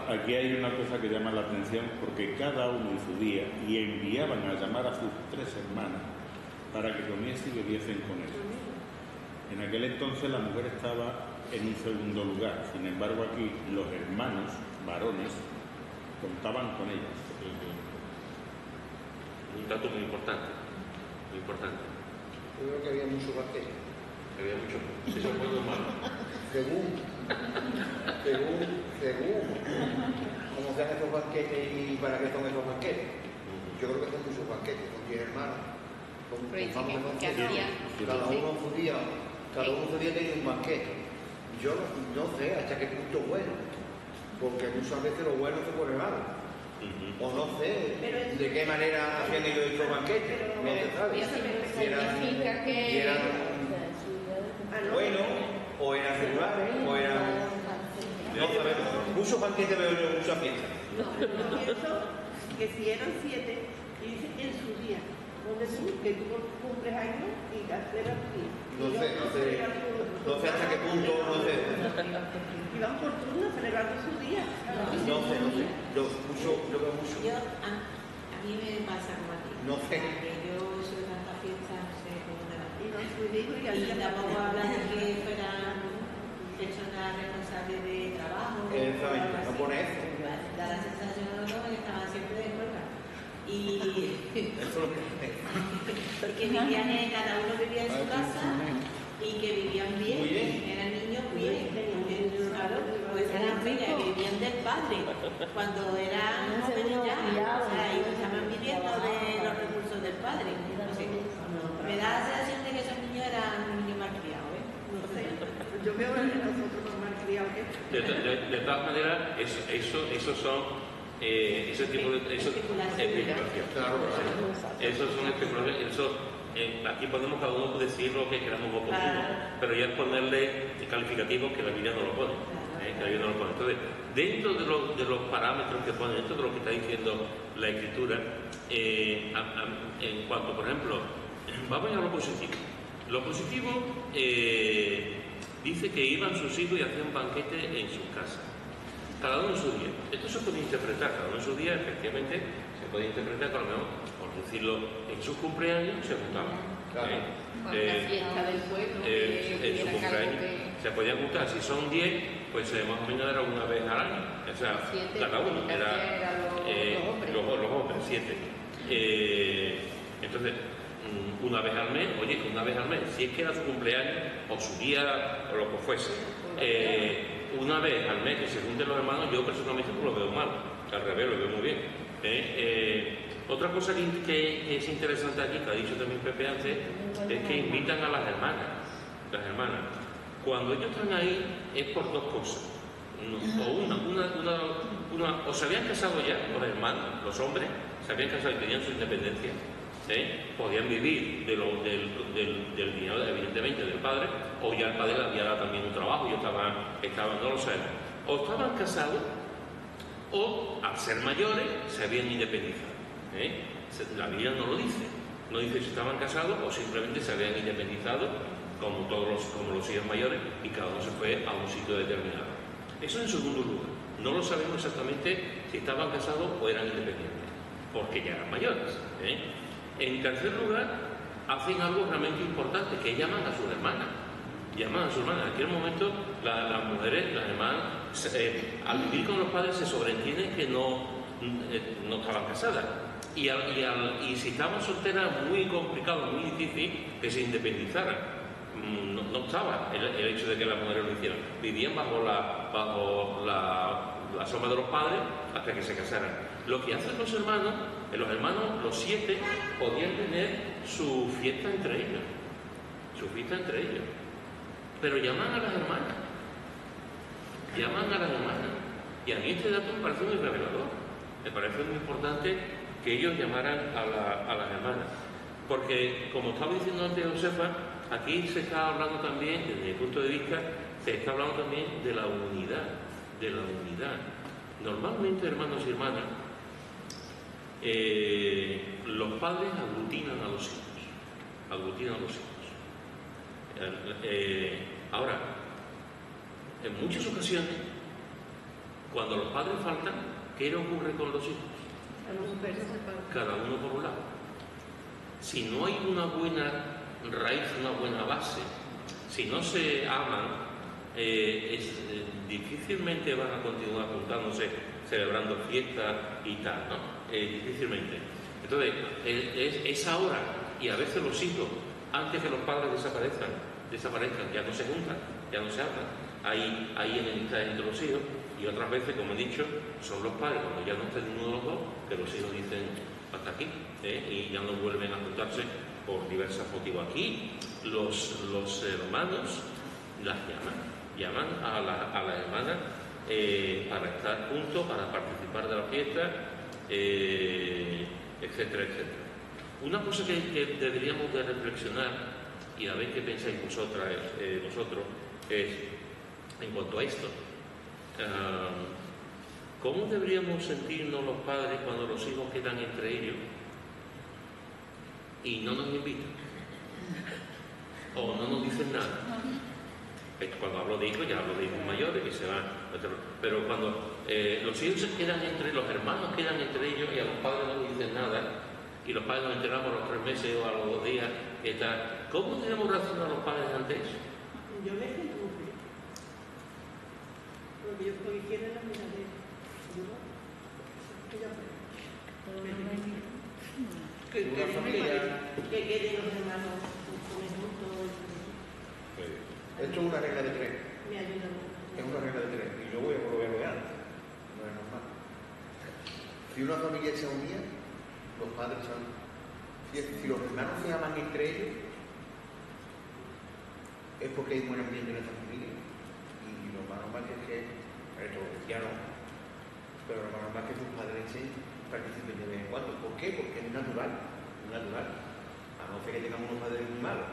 Aquí hay una cosa que llama la atención, porque cada uno en su día y enviaban a llamar a sus 3 hermanas para que comiesen y bebiesen con ellos. En aquel entonces la mujer estaba en un segundo lugar, sin embargo aquí los hermanos varones contaban con ellas. Un dato muy importante, muy importante. Yo creo que había mucho banquete. Había mucho. Si son buenos o malos. Según cómo sean esos banquetes y para qué son esos banquetes. Yo creo que son muchos banquetes, son 10 hermanos. Cada uno en su día tenía un banquete. Yo no sé hasta qué punto es bueno, porque muchas veces lo bueno se pone malo. O no sé de qué manera hacían ellos estos banquetes. No se sabe. Si eran buenos, o eran regulares, o eran. No sabemos. Muchos banquetes veo yo, muchas fiestas. No, pienso que si eran 7, y dice en su día, donde tú cumples años y celebras tu día. No sé hasta qué punto, no sé. Y van por turno celebrando su día. No sé. Yo veo mucho. A mí me pasa como a ti. No sé. Yo soy tanta fiesta, no sé cómo te la Y no sus hijos y tampoco hablan de que fueran personas responsables de trabajo. Exactamente, no pone eso. Da la sensación a los dos que estaban siempre de huelga. Porque vivían, cada uno vivía en su casa y que vivían bien. Muy bien. Eran niños bien. Claro, pues eran familias que vivían del padre. Cuando eran jóvenes ya, o sea, y estaban viviendo de los recursos del padre. No sé. Me da la sensación de que esos niños eran niños mal criados, ¿eh? No sé. Yo veo a nosotros más mal criados que De todas maneras, esos son ese tipo de especulación. Claro. Esos son especulaciones. Aquí podemos cada uno decir lo que queramos oportuno, pero ya es ponerle calificativos que la Biblia no lo pone. Entonces, dentro de los parámetros que pone, dentro de lo que está diciendo la Escritura, en cuanto, por ejemplo, vamos a lo positivo. Lo positivo dice que iban sus hijos y hacían banquete en sus casas. Cada uno en su día. Esto se puede interpretar, cada uno en su día, efectivamente, se puede interpretar con lo mejor por decirlo, en sus cumpleaños se juntaban. Con la fiesta del pueblo, en su cumpleaños se podían juntar. Si son 10, pues más o menos era una vez al año. O sea, 7, cada uno era los hombres, 7. Entonces, una vez al mes, si es que era su cumpleaños o su día o lo que fuese, una vez al mes que se junten los hermanos, yo personalmente no lo veo mal, al revés, lo veo muy bien. Otra cosa que es interesante aquí, que ha dicho también Pepe antes, es que invitan a las hermanas. Cuando ellos están ahí es por dos cosas. O se habían casado ya los hermanos, los hombres, se habían casado y tenían su independencia. Podían vivir del dinero, evidentemente, del padre, o ya el padre le había dado también un trabajo y estaban, no lo sabemos. O estaban casados, o al ser mayores se habían independizado. La Biblia no lo dice. No dice si estaban casados o simplemente se habían independizado como los hijos mayores y cada uno se fue a un sitio determinado. Eso en segundo lugar. No lo sabemos exactamente si estaban casados o eran independientes, porque ya eran mayores. En tercer lugar, hacen algo realmente importante, que llaman a sus hermanas. Llaman a sus hermanas. En aquel momento las mujeres, las hermanas, al vivir con los padres se sobreentiende que no estaban casadas. Y si estaban solteras, muy complicado, muy difícil que se independizaran. No estaba el hecho de que las mujeres lo hicieran. Vivían bajo la sombra de los padres hasta que se casaran. Lo que hacen los hermanos, los 7, podían tener su fiesta entre ellos. Pero llaman a las hermanas. Y a mí este dato me parece muy revelador. Me parece muy importante que ellos llamaran a las hermanas. Porque, como estaba diciendo antes Josefa, aquí se está hablando también, desde mi punto de vista, se está hablando también de la unidad. Normalmente, hermanos y hermanas, los padres aglutinan a los hijos. Ahora, en muchas ocasiones, cuando los padres faltan, ¿qué le ocurre con los hijos? Cada uno por un lado. Si no hay una buena raíz, una buena base, si no se aman, difícilmente van a continuar juntándose, celebrando fiestas y tal, ¿no? Difícilmente. Entonces, es ahora, y a veces los hijos, antes que los padres desaparezcan, ya no se juntan, ya no se hablan. Hay enemistades entre los hijos, y otras veces, como he dicho, son los padres, cuando ya no estén ninguno de los dos, que los hijos dicen hasta aquí, y ya no vuelven a juntarse por diversos motivos. Aquí los hermanos las llaman a las hermanas para estar juntos, para participar de la fiesta, etcétera. Una cosa que deberíamos de reflexionar, y a ver qué pensáis vosotros, es en cuanto a esto. ¿Cómo deberíamos sentirnos los padres cuando los hijos quedan entre ellos y no nos invitan? O no nos dicen nada. Cuando hablo de hijos, ya hablo de hijos mayores que se van. Pero cuando los hijos se quedan los hermanos quedan entre ellos y a los padres no les dicen nada, y los padres nos enteramos a los 3 meses o a los 2 días, ¿cómo debemos reaccionar los padres ante eso? Yo me siento muy feliz. Porque yo lo que quiero es la miradera. Que queden los hermanos juntos. Esto es una regla de 3. Me ayuda mucho. Es una regla de 3. Y yo lo voy a ver. No es normal. Si una familia se unía, los padres son. Si los hermanos se aman entre ellos, es porque hay buen ambiente en esa familia. Y lo más normal es que, esto ya no, pero lo más normal es que sus padres participen de vez en cuando. ¿Por qué? Porque es natural. A no ser que tengamos unos padres muy malos,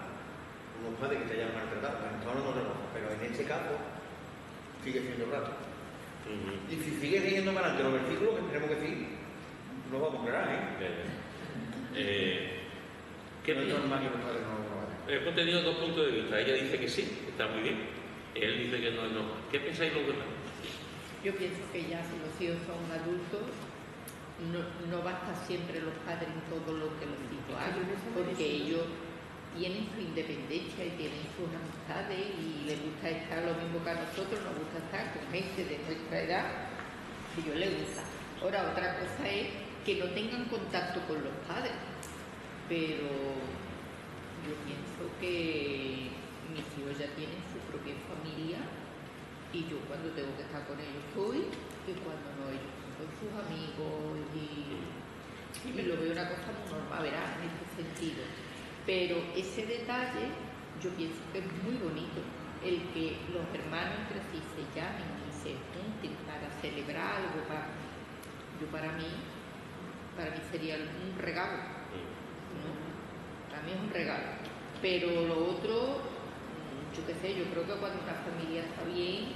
unos padres que se hayan maltratado, entonces no tenemos. Pero en este caso, sigue siendo raro. Y si sigue leyendo para adelante los versículos, que tenemos que decir, no vamos a aclarar, ¿Qué no es normal que los padres no lo hagan. Hemos tenido 2 puntos de vista. Ella dice que sí, que está muy bien. Él dice que no es normal. ¿Qué pensáis los demás? Yo pienso que ya si los hijos son adultos, no va a estar siempre los padres en todo lo que los hijos hagan, porque ellos tienen su independencia y tienen sus amistades y les gusta estar lo mismo que a nosotros, nos gusta estar con gente de nuestra edad, que yo les gusta. Ahora, otra cosa es que no tengan contacto con los padres, pero yo pienso que mis hijos ya tienen su propia familia y yo cuando tengo que estar con ellos estoy y cuando no ellos son sus amigos y lo veo una cosa muy normal, verás, en este sentido. Pero ese detalle yo pienso que es muy bonito, el que los hermanos entre sí se llamen y se junten para celebrar algo, para mí sería un regalo, ¿no? Para mí es un regalo. Pero lo otro, yo qué sé, yo creo que cuando una familia está bien,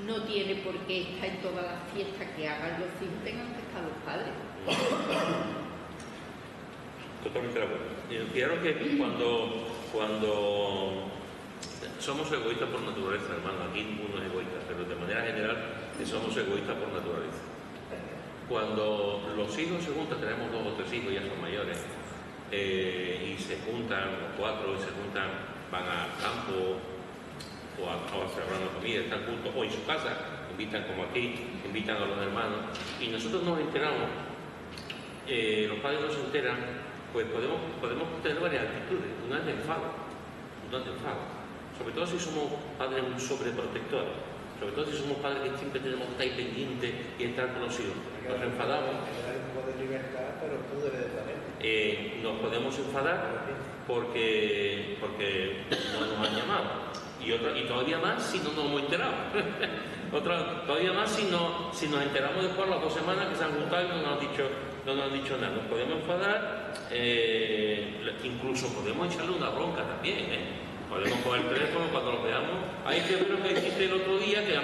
no tiene por qué estar en todas las fiestas que hagan los hijos, tengan que estar los padres. Totalmente de acuerdo. Quiero que cuando somos egoístas por naturaleza, hermano, aquí ninguno es egoísta, pero de manera general somos egoístas por naturaleza. Cuando los hijos se juntan, tenemos 2 o 3 hijos, ya son mayores, y se juntan los 4 y se juntan, van al campo o a celebrar una comida, están juntos, o en su casa, invitan como aquí, invitan a los hermanos, y nosotros nos enteramos, los padres no se enteran, pues podemos tener varias actitudes. Una es de enfado, sobre todo si somos padres muy sobreprotectores, sobre todo si somos padres que siempre tenemos que estar ahí pendientes y estar con los hijos. Nos enfadamos. Un poco de libertad, pero tú debes de saber. Nos podemos enfadar porque no nos han llamado. Y todavía más si no nos hemos enterado. Todavía más si nos enteramos después de las 2 semanas que se han juntado y no nos han dicho nada. Nos podemos enfadar, incluso podemos echarle una bronca también, Podemos coger el teléfono cuando los veamos. Hay que ver lo que hiciste el otro día, que a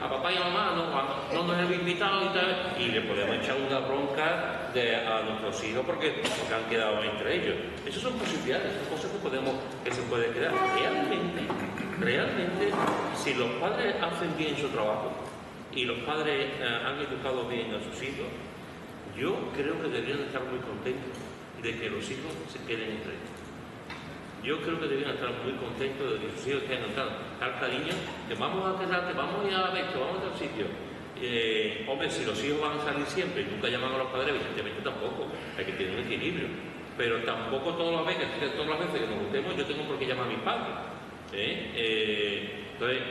papá y a mamá no nos han invitado y tal, y le podemos echar una bronca a nuestros hijos porque han quedado entre ellos. Esas son posibilidades, son cosas que se puede crear. Realmente, si los padres hacen bien su trabajo y los padres han educado bien a sus hijos, yo creo que deberían estar muy contentos de que los hijos se queden entre ellos. Yo creo que deberían estar muy contentos de que sus hijos queden tal cariño, que vamos a quedarte, vamos a ir a ver, que vamos a otro sitio. Hombre, si los hijos van a salir siempre y nunca llaman a los padres, evidentemente tampoco, hay que tener un equilibrio. Pero tampoco todas las veces que nos juntemos yo tengo por qué llamar a mis padres. Entonces,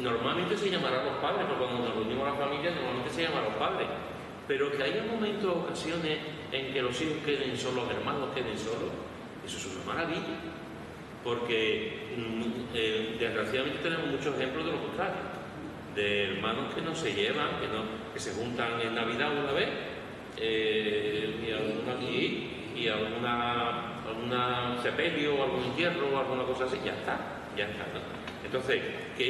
normalmente se llamará a los padres, porque cuando nos reunimos a la familia, normalmente se llamará a los padres. Pero que haya momentos, ocasiones en que los hijos queden solos, los hermanos queden solos, eso es una maravilla, porque desgraciadamente tenemos muchos ejemplos de lo contrario, de hermanos que no se llevan, que se juntan en Navidad una vez y alguna sepelio o algún entierro o alguna cosa así, ya está, ¿no? Entonces, que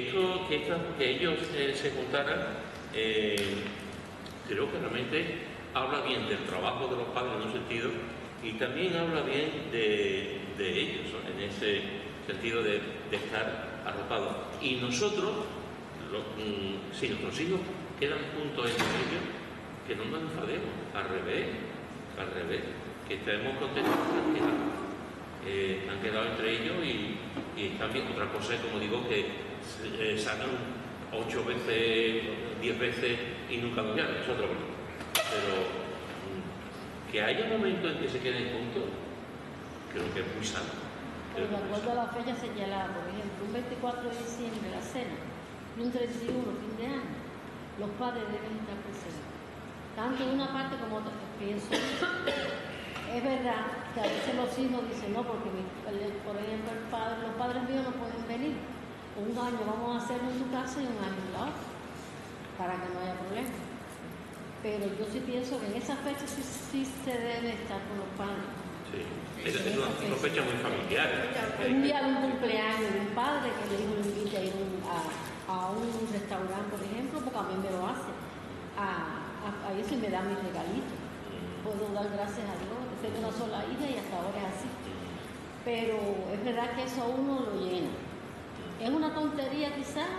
ellos se juntaran, creo que realmente habla bien del trabajo de los padres en un sentido, y también habla bien de ellos, ¿no? En ese sentido de estar arropados. Y nosotros, si nuestros hijos quedan juntos entre ellos, que no nos enfademos, al revés, que estemos contentos que han quedado entre ellos y están bien. Otra cosa es, como digo, que salgan 8 veces, 10 veces y nunca nos llaman, es otra cosa. Pero que haya momentos en que se queden juntos, creo que es muy sano. De acuerdo a la fecha señalada, por ejemplo, un 24 de diciembre, la cena, y un 31, fin de año, los padres deben estar presentes, tanto de una parte como otra. Pienso, es verdad que a veces los hijos dicen, no, porque por ejemplo los padres míos no pueden venir. Un año vamos a hacerlo en tu casa y un año en la otra, para que no haya problema. Pero yo sí pienso que en esa fecha sí se debe estar con los padres. Sí, es una fecha muy familiar. Un día de un cumpleaños de un padre que le dijo le invite a ir a un restaurante, por ejemplo, porque a mí me lo hace. A eso me da mis regalitos. Puedo dar gracias a Dios. Tengo una sola hija y hasta ahora es así. Pero es verdad que eso a uno lo llena. Es una tontería quizás,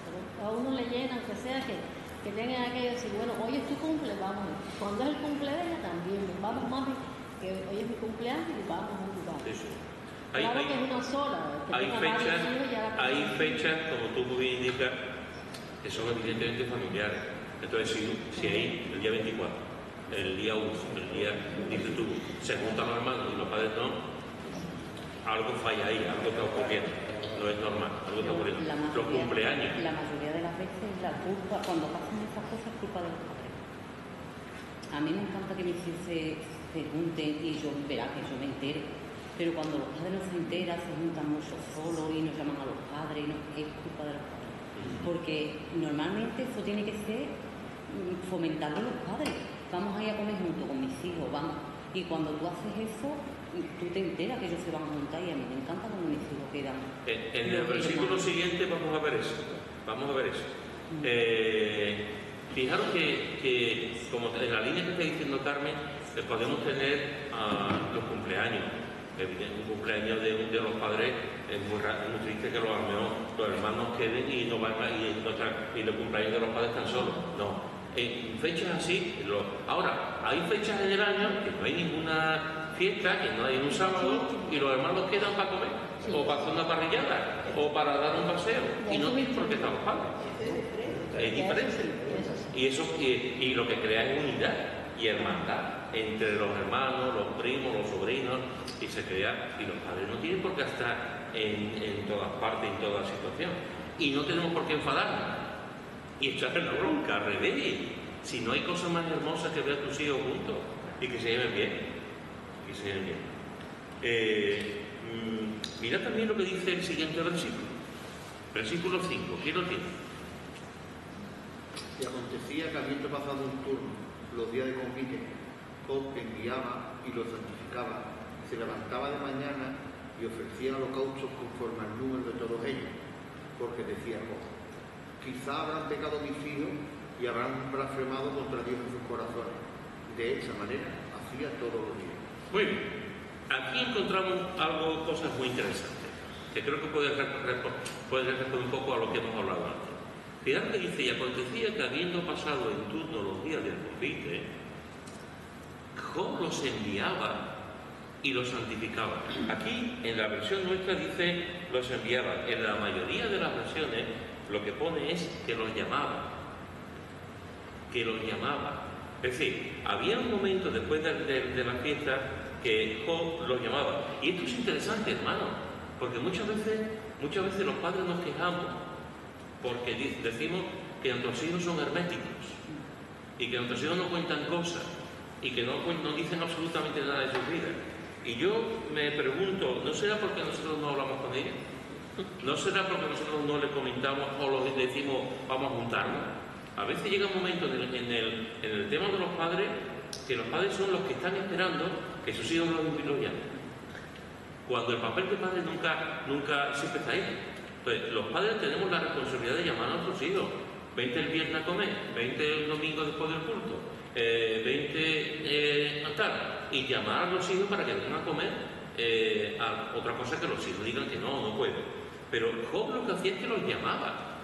pero a uno le llena, aunque sea que que tengan aquello de decir, bueno, hoy es tu cumple, vamos. Cuando es el cumple de ella también, vamos mami, que hoy es mi cumpleaños y vamos a un lugar. Eso. Claro que es una sola. Que Hay tenga varios fechas, hijos, ya la hay cosa- fechas, como tú muy bien indicas, que son evidentemente familiares. Entonces, si hay el día 24, el día 1, el día, dices tú, se juntan los hermanos y los padres no, algo falla ahí, algo está ocurriendo. No es normal, algo está ocurriendo. Los cumpleaños. La mayoría de las veces la culpa, cuando pasan esas cosas, es culpa de los padres. A mí me encanta que mis hijos se junten y yo, verá que yo me entere. Pero cuando los padres no se enteran, se juntan mucho solos y nos llaman a los padres, y no, es culpa de los padres. Porque normalmente eso tiene que ser fomentarlo los padres. Vamos a ir a comer juntos con mis hijos, vamos. Y cuando tú haces eso, tú te enteras que ellos se van a juntar y a mí me encanta cuando mis hijos quedan. En el versículo siguiente vamos a ver eso. Vamos a ver eso. Fijaros que como en la línea que está diciendo Carmen, podemos tener los cumpleaños. Un cumpleaños de los padres es muy triste que los hermanos queden y no van y los cumpleaños de los padres están solos. No. En fechas así, ahora, hay fechas en el año que no hay ninguna fiesta, que no hay un sábado y los hermanos quedan para comer, o para hacer una parrillada, o para dar un paseo, y no tienen por qué están los padres. Es diferente. Y lo que crea es unidad y hermandad entre los hermanos, los primos, los sobrinos, y se crea, y los padres no tienen por qué estar en todas partes, en toda situación. Y no tenemos por qué enfadarnos y echarle la bronca, al revés. Si no hay cosa más hermosa que ver a tus hijos juntos y que se lleven bien. Que se lleven bien. Mira también lo que dice el siguiente versículo. Versículo 5. ¿Quién lo tiene? Y acontecía que habiendo pasado un turno los días de convite, Job enviaba y los santificaba, se levantaba de mañana y ofrecía holocaustos conforme al número de todos ellos, porque decía Job, quizá habrán pecado mis hijos y habrán blasfemado contra Dios en sus corazones. De esa manera hacía todos los días. Muy bien. Aquí encontramos cosas muy interesantes, que creo que puede responder un poco a lo que hemos hablado antes. Fíjate que dice, y acontecía que habiendo pasado en turno los días del convite, Job los enviaba y los santificaba. Aquí, en la versión nuestra, dice los enviaba. En la mayoría de las versiones, lo que pone es que los llamaba. Que los llamaba. Es decir, había un momento después de la fiesta que Job los llamaba. Y esto es interesante, hermano, porque muchas veces los padres nos quejamos porque decimos que nuestros hijos son herméticos y que nuestros hijos no cuentan cosas y que no dicen absolutamente nada de sus vidas. Y yo me pregunto, ¿no será porque nosotros no hablamos con ellos? ¿No será porque nosotros no les comentamos o les decimos vamos a juntarnos? A veces llega un momento en el tema de los padres que los padres son los que están esperando que sus hijos los llamen. Cuando el papel de padre nunca siempre está ahí. Entonces, los padres tenemos la responsabilidad de llamar a nuestros hijos. Vente el viernes a comer, vente el domingo después del culto, vente a tal, y llamar a los hijos para que vengan a comer a otra cosa que los hijos digan que no puedo. Pero Job lo que hacía es que los llamaba,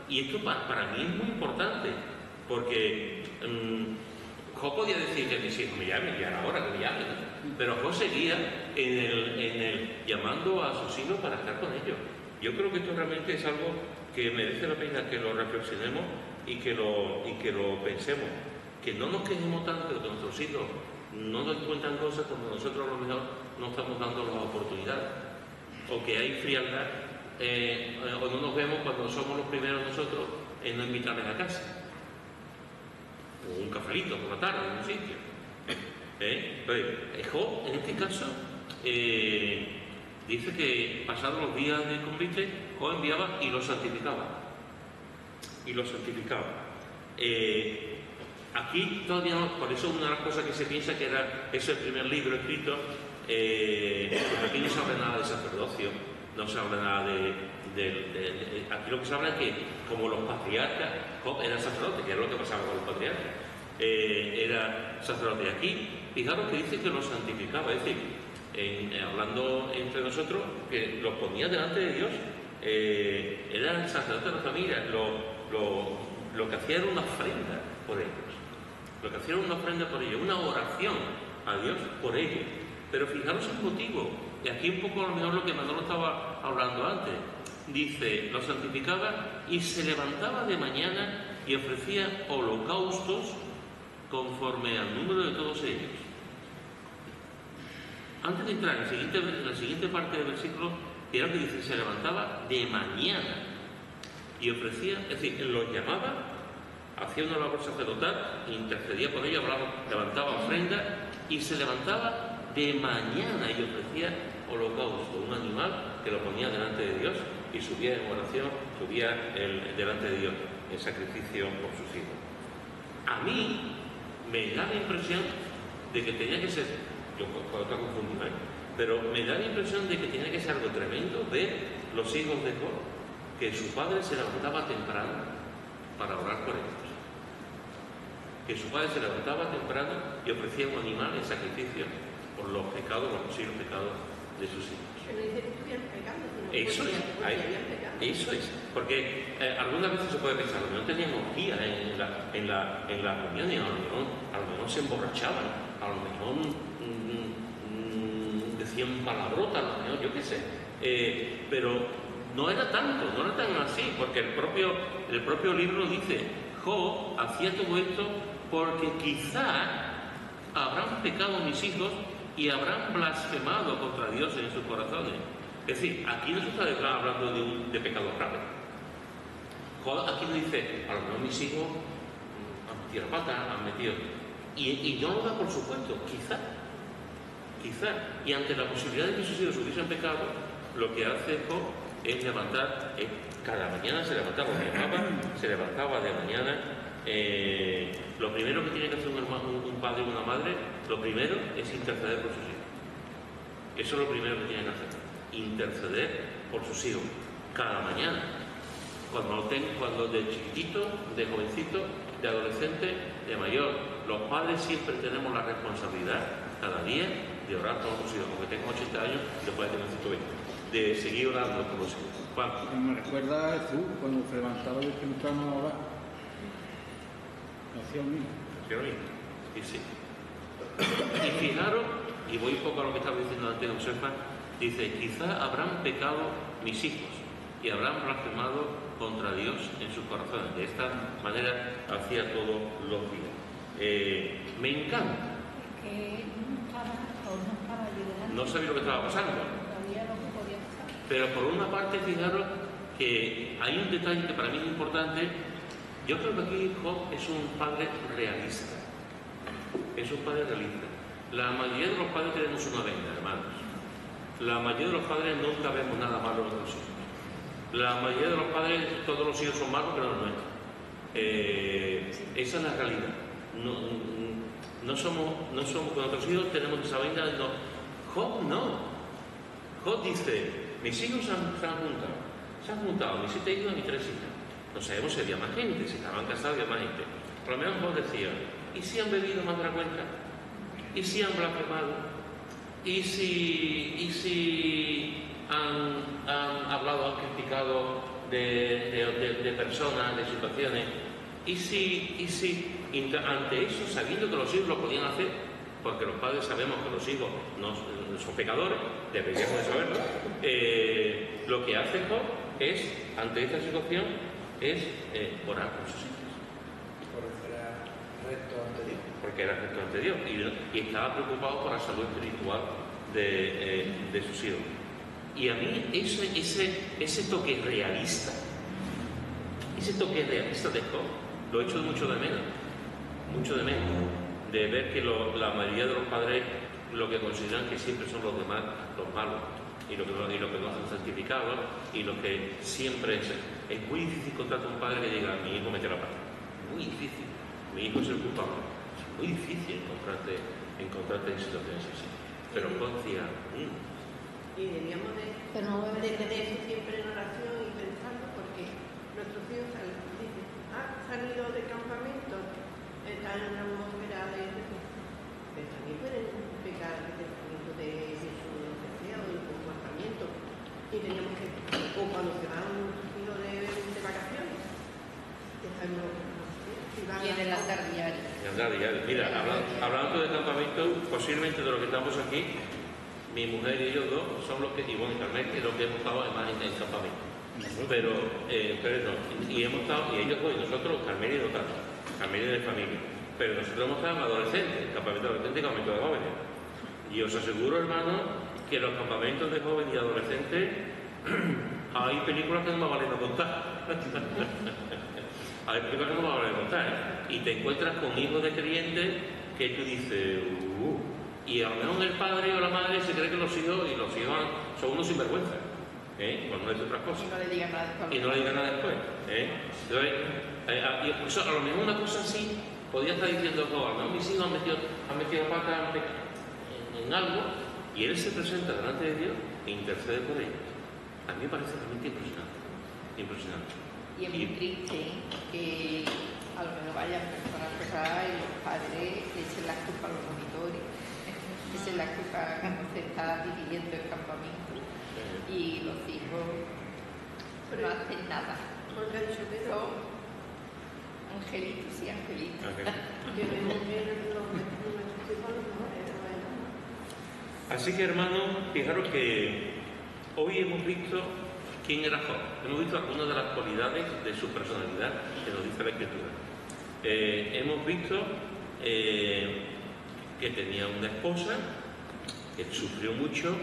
y esto para mí es muy importante, porque Job podía decir que mis hijos me llamen, ya ahora que me llamen, pero Job seguía en el llamando a sus hijos para estar con ellos. Yo creo que esto realmente es algo que merece la pena que lo reflexionemos y que lo pensemos, que no nos quejemos tanto de que nuestros hijos no nos cuentan cosas cuando nosotros a lo mejor no estamos dando las oportunidades, o que hay frialdad, o no nos vemos cuando somos los primeros nosotros en no invitarles a casa, o un cafelito por la tarde en un sitio. Entonces, Job, en este caso, dice que pasados los días de convite, Job enviaba y los santificaba. Aquí todavía no, por eso una de las cosas que se piensa que era ese primer libro escrito, porque aquí no se habla nada de sacerdocio, no se habla nada aquí lo que se habla es que como los patriarcas, Job era sacerdote, que era lo que pasaba con los patriarcas, era sacerdote. Aquí, fijaros que dice que los santificaba, es decir, hablando entre nosotros, que los ponía delante de Dios, era el sacerdote de la familia, lo que hacía era una ofrenda por ellos. Lo que hacía era una ofrenda por ellos, una oración a Dios por ellos. Pero fijaros el motivo, y aquí un poco a lo mejor lo que Manolo estaba hablando antes. Dice, lo santificaba y se levantaba de mañana y ofrecía holocaustos conforme al número de todos ellos. Antes de entrar en la siguiente parte del versículo, era que dice, se levantaba de mañana y ofrecía, es decir, los llamaba, hacía una labor sacerdotal, intercedía por ellos, levantaba ofrenda y se levantaba de mañana y ofrecía holocausto, un animal que lo ponía delante de Dios y subía en oración, subía delante de Dios en sacrificio por sus hijos. A mí me da la impresión de que tenía que ser, yo puedo estar confundido, pero me da la impresión de que tenía que ser algo tremendo ver los hijos de Job, que su padre se levantaba temprano para orar por ellos. Que su padre se levantaba temprano y ofrecía un animal en sacrificio por los pecados, los posibles pecados de sus hijos. Pero dice que estuvieran pecando, Eso es, eso es, porque algunas veces se puede pensar, a lo mejor tenían orgía en la reunión y a lo mejor se emborrachaban, a lo mejor decían palabrotas, a lo mejor, yo qué sé, pero no era tanto, no era tan así, porque el propio libro dice, Job hacía todo esto porque quizá habrán pecado mis hijos y habrán blasfemado contra Dios en sus corazones. Es decir, aquí no se está hablando de pecado grave. Aquí no dice, a lo mejor mis hijos han metido la pata, han metido... Y no lo da por supuesto, quizá. Y ante la posibilidad de que sus hijos hubiesen pecado, lo que hace Job es levantar, cada mañana se levantaba, se levantaba de mañana. Lo primero que tiene que hacer un padre o una madre, lo primero es interceder por sus hijos. Eso es lo primero que tienen que hacer, interceder por sus hijos, cada mañana. Cuando de chiquitito, de jovencito, de adolescente, de mayor, los padres siempre tenemos la responsabilidad, cada día, de orar por los hijos. Aunque tengo 80 años, después de tener 120, de seguir orando por los hijos. Juan. Me recuerda a Jesús cuando se levantaba de temprano a orar. Hacía lo mismo. Y sí. Y fijaros, y voy un poco a lo que estaba diciendo antes Josefa, dice, quizá habrán pecado mis hijos y habrán blasfemado contra Dios en sus corazones. De esta manera hacía todos los días. Me encanta. Que no sabía lo que estaba pasando. Pero por una parte, fijaros que hay un detalle que para mí es importante. Yo creo que aquí Job es un padre realista. Es un padre realista. La mayoría de los padres tenemos una venda, hermanos. La mayoría de los padres nunca vemos nada malo en nuestros hijos. La mayoría de los padres, todos los hijos son malos, pero no nuestros. Esa es la realidad. No somos con nuestros hijos tenemos esa venda. No. Job no. Job dice, mis hijos se han juntado, mis 7 hijos y mis 3 hijas. No sabemos si había más gente, si estaban casados había más gente. Por lo menos Job decía, ¿y si han bebido más de la cuenta? ¿Y si han blasfemado? ¿Y si han hablado, han criticado de personas, de situaciones? ¿Y si ante eso, sabiendo que los hijos lo podían hacer, porque los padres sabemos que los hijos no son pecadores, deberíamos de saberlo, lo que hace Job es, ante esta situación, es orar por sus hijos. Porque era recto ante Dios. Porque era recto ante Dios y estaba preocupado por la salud espiritual de sus hijos. Y a mí ese toque realista de Job, lo he hecho mucho de menos, de ver que la mayoría de los padres lo que consideran que siempre son los demás los malos, y lo que no hacen santificados, y lo que siempre es muy difícil encontrar un padre que diga, mi hijo mete la pata. Muy difícil. Mi hijo es el culpable. Es muy difícil encontrarte en situaciones así. Pero decía, Y debíamos de tener eso siempre en oración y pensando, porque nuestros hijos dicen, han ido de campamento, están en una atmósfera de... Pero también pueden pecar el pensamiento de Jesús, lo que sea, o el comportamiento. Y teníamos que, o cuando se van un hijos de vacaciones, dejarlo Mira, hablando de campamento, posiblemente de lo que estamos aquí, mi mujer y ellos dos son los que, y bueno, Carmen, es los que hemos estado más en campamento. Pero no, y hemos estado, y ellos dos, y nosotros, Carmen y no tanto, Carmen y de familia. Pero nosotros hemos estado en adolescentes, campamento de adolescentes y campamento de jóvenes. Y os aseguro, hermano, que en los campamentos de jóvenes y adolescentes hay películas que no me valen a contar. Hay películas que no me valen a contar. Y te encuentras con hijos de creyentes que tú dices, y a lo mejor el padre o la madre se cree que los hijos son unos sinvergüenzas. Cuando no es otras cosas. Y no le digan nada después. Y no le digan nada después. Entonces, a lo mejor una cosa así, podía estar diciendo, a lo mejor mis hijos han metido la pata en algo, y él se presenta delante de Dios e intercede por ellos. A mí me parece realmente impresionante. Y es muy triste que a lo mejor vayan personas pesadas y los padres echen la culpa a los monitores, echen la culpa cuando se está dividiendo el campamento. Y los hijos no hacen nada. Porque ha dicho que son angelitos y angelitos. Así que, hermanos, fijaros que hoy hemos visto quién era Job. Hemos visto algunas de las cualidades de su personalidad que nos dice la Escritura. Hemos visto que tenía una esposa que sufrió mucho,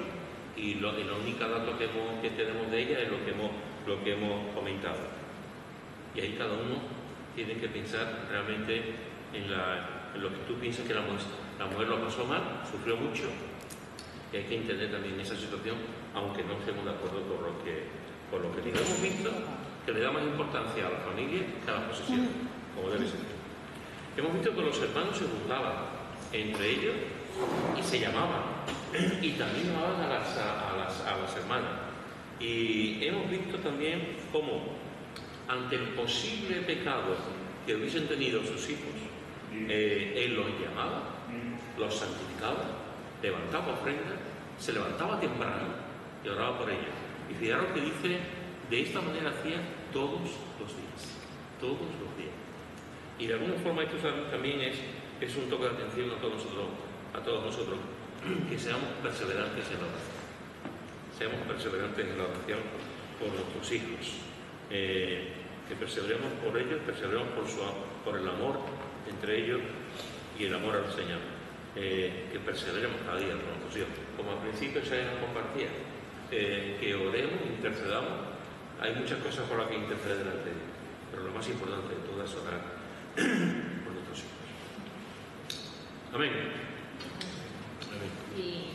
y la única dato que tenemos de ella es lo que hemos comentado. Y ahí cada uno tiene que pensar realmente en lo que tú piensas que la mujer lo pasó mal, sufrió mucho, y hay que entender también esa situación, aunque no estemos de acuerdo con lo que diga. Hemos visto que le da más importancia a la familia que a la posesión, como debe ser. Hemos visto que los hermanos se burlaban entre ellos y se llamaban, y también llamaban a las hermanas. Y hemos visto también cómo, ante el posible pecado que hubiesen tenido sus hijos, él los llamaba, los santificaba, levantaba ofrendas, se levantaba temprano y oraba por ellos. Y fijaros que dice, de esta manera hacía todos los días, y de alguna forma esto también es un toque de atención a todos nosotros, que seamos perseverantes en la oración. Seamos perseverantes en la oración por nuestros hijos. Que perseveremos por ellos, perseveremos por el amor entre ellos y el amor al Señor. Que perseveremos cada día por nuestros hijos. Como al principio se nos compartía, que oremos, intercedamos. Hay muchas cosas por las que interceder delante de Dios, pero lo más importante de todo es orar por nuestros hijos. Amén. Y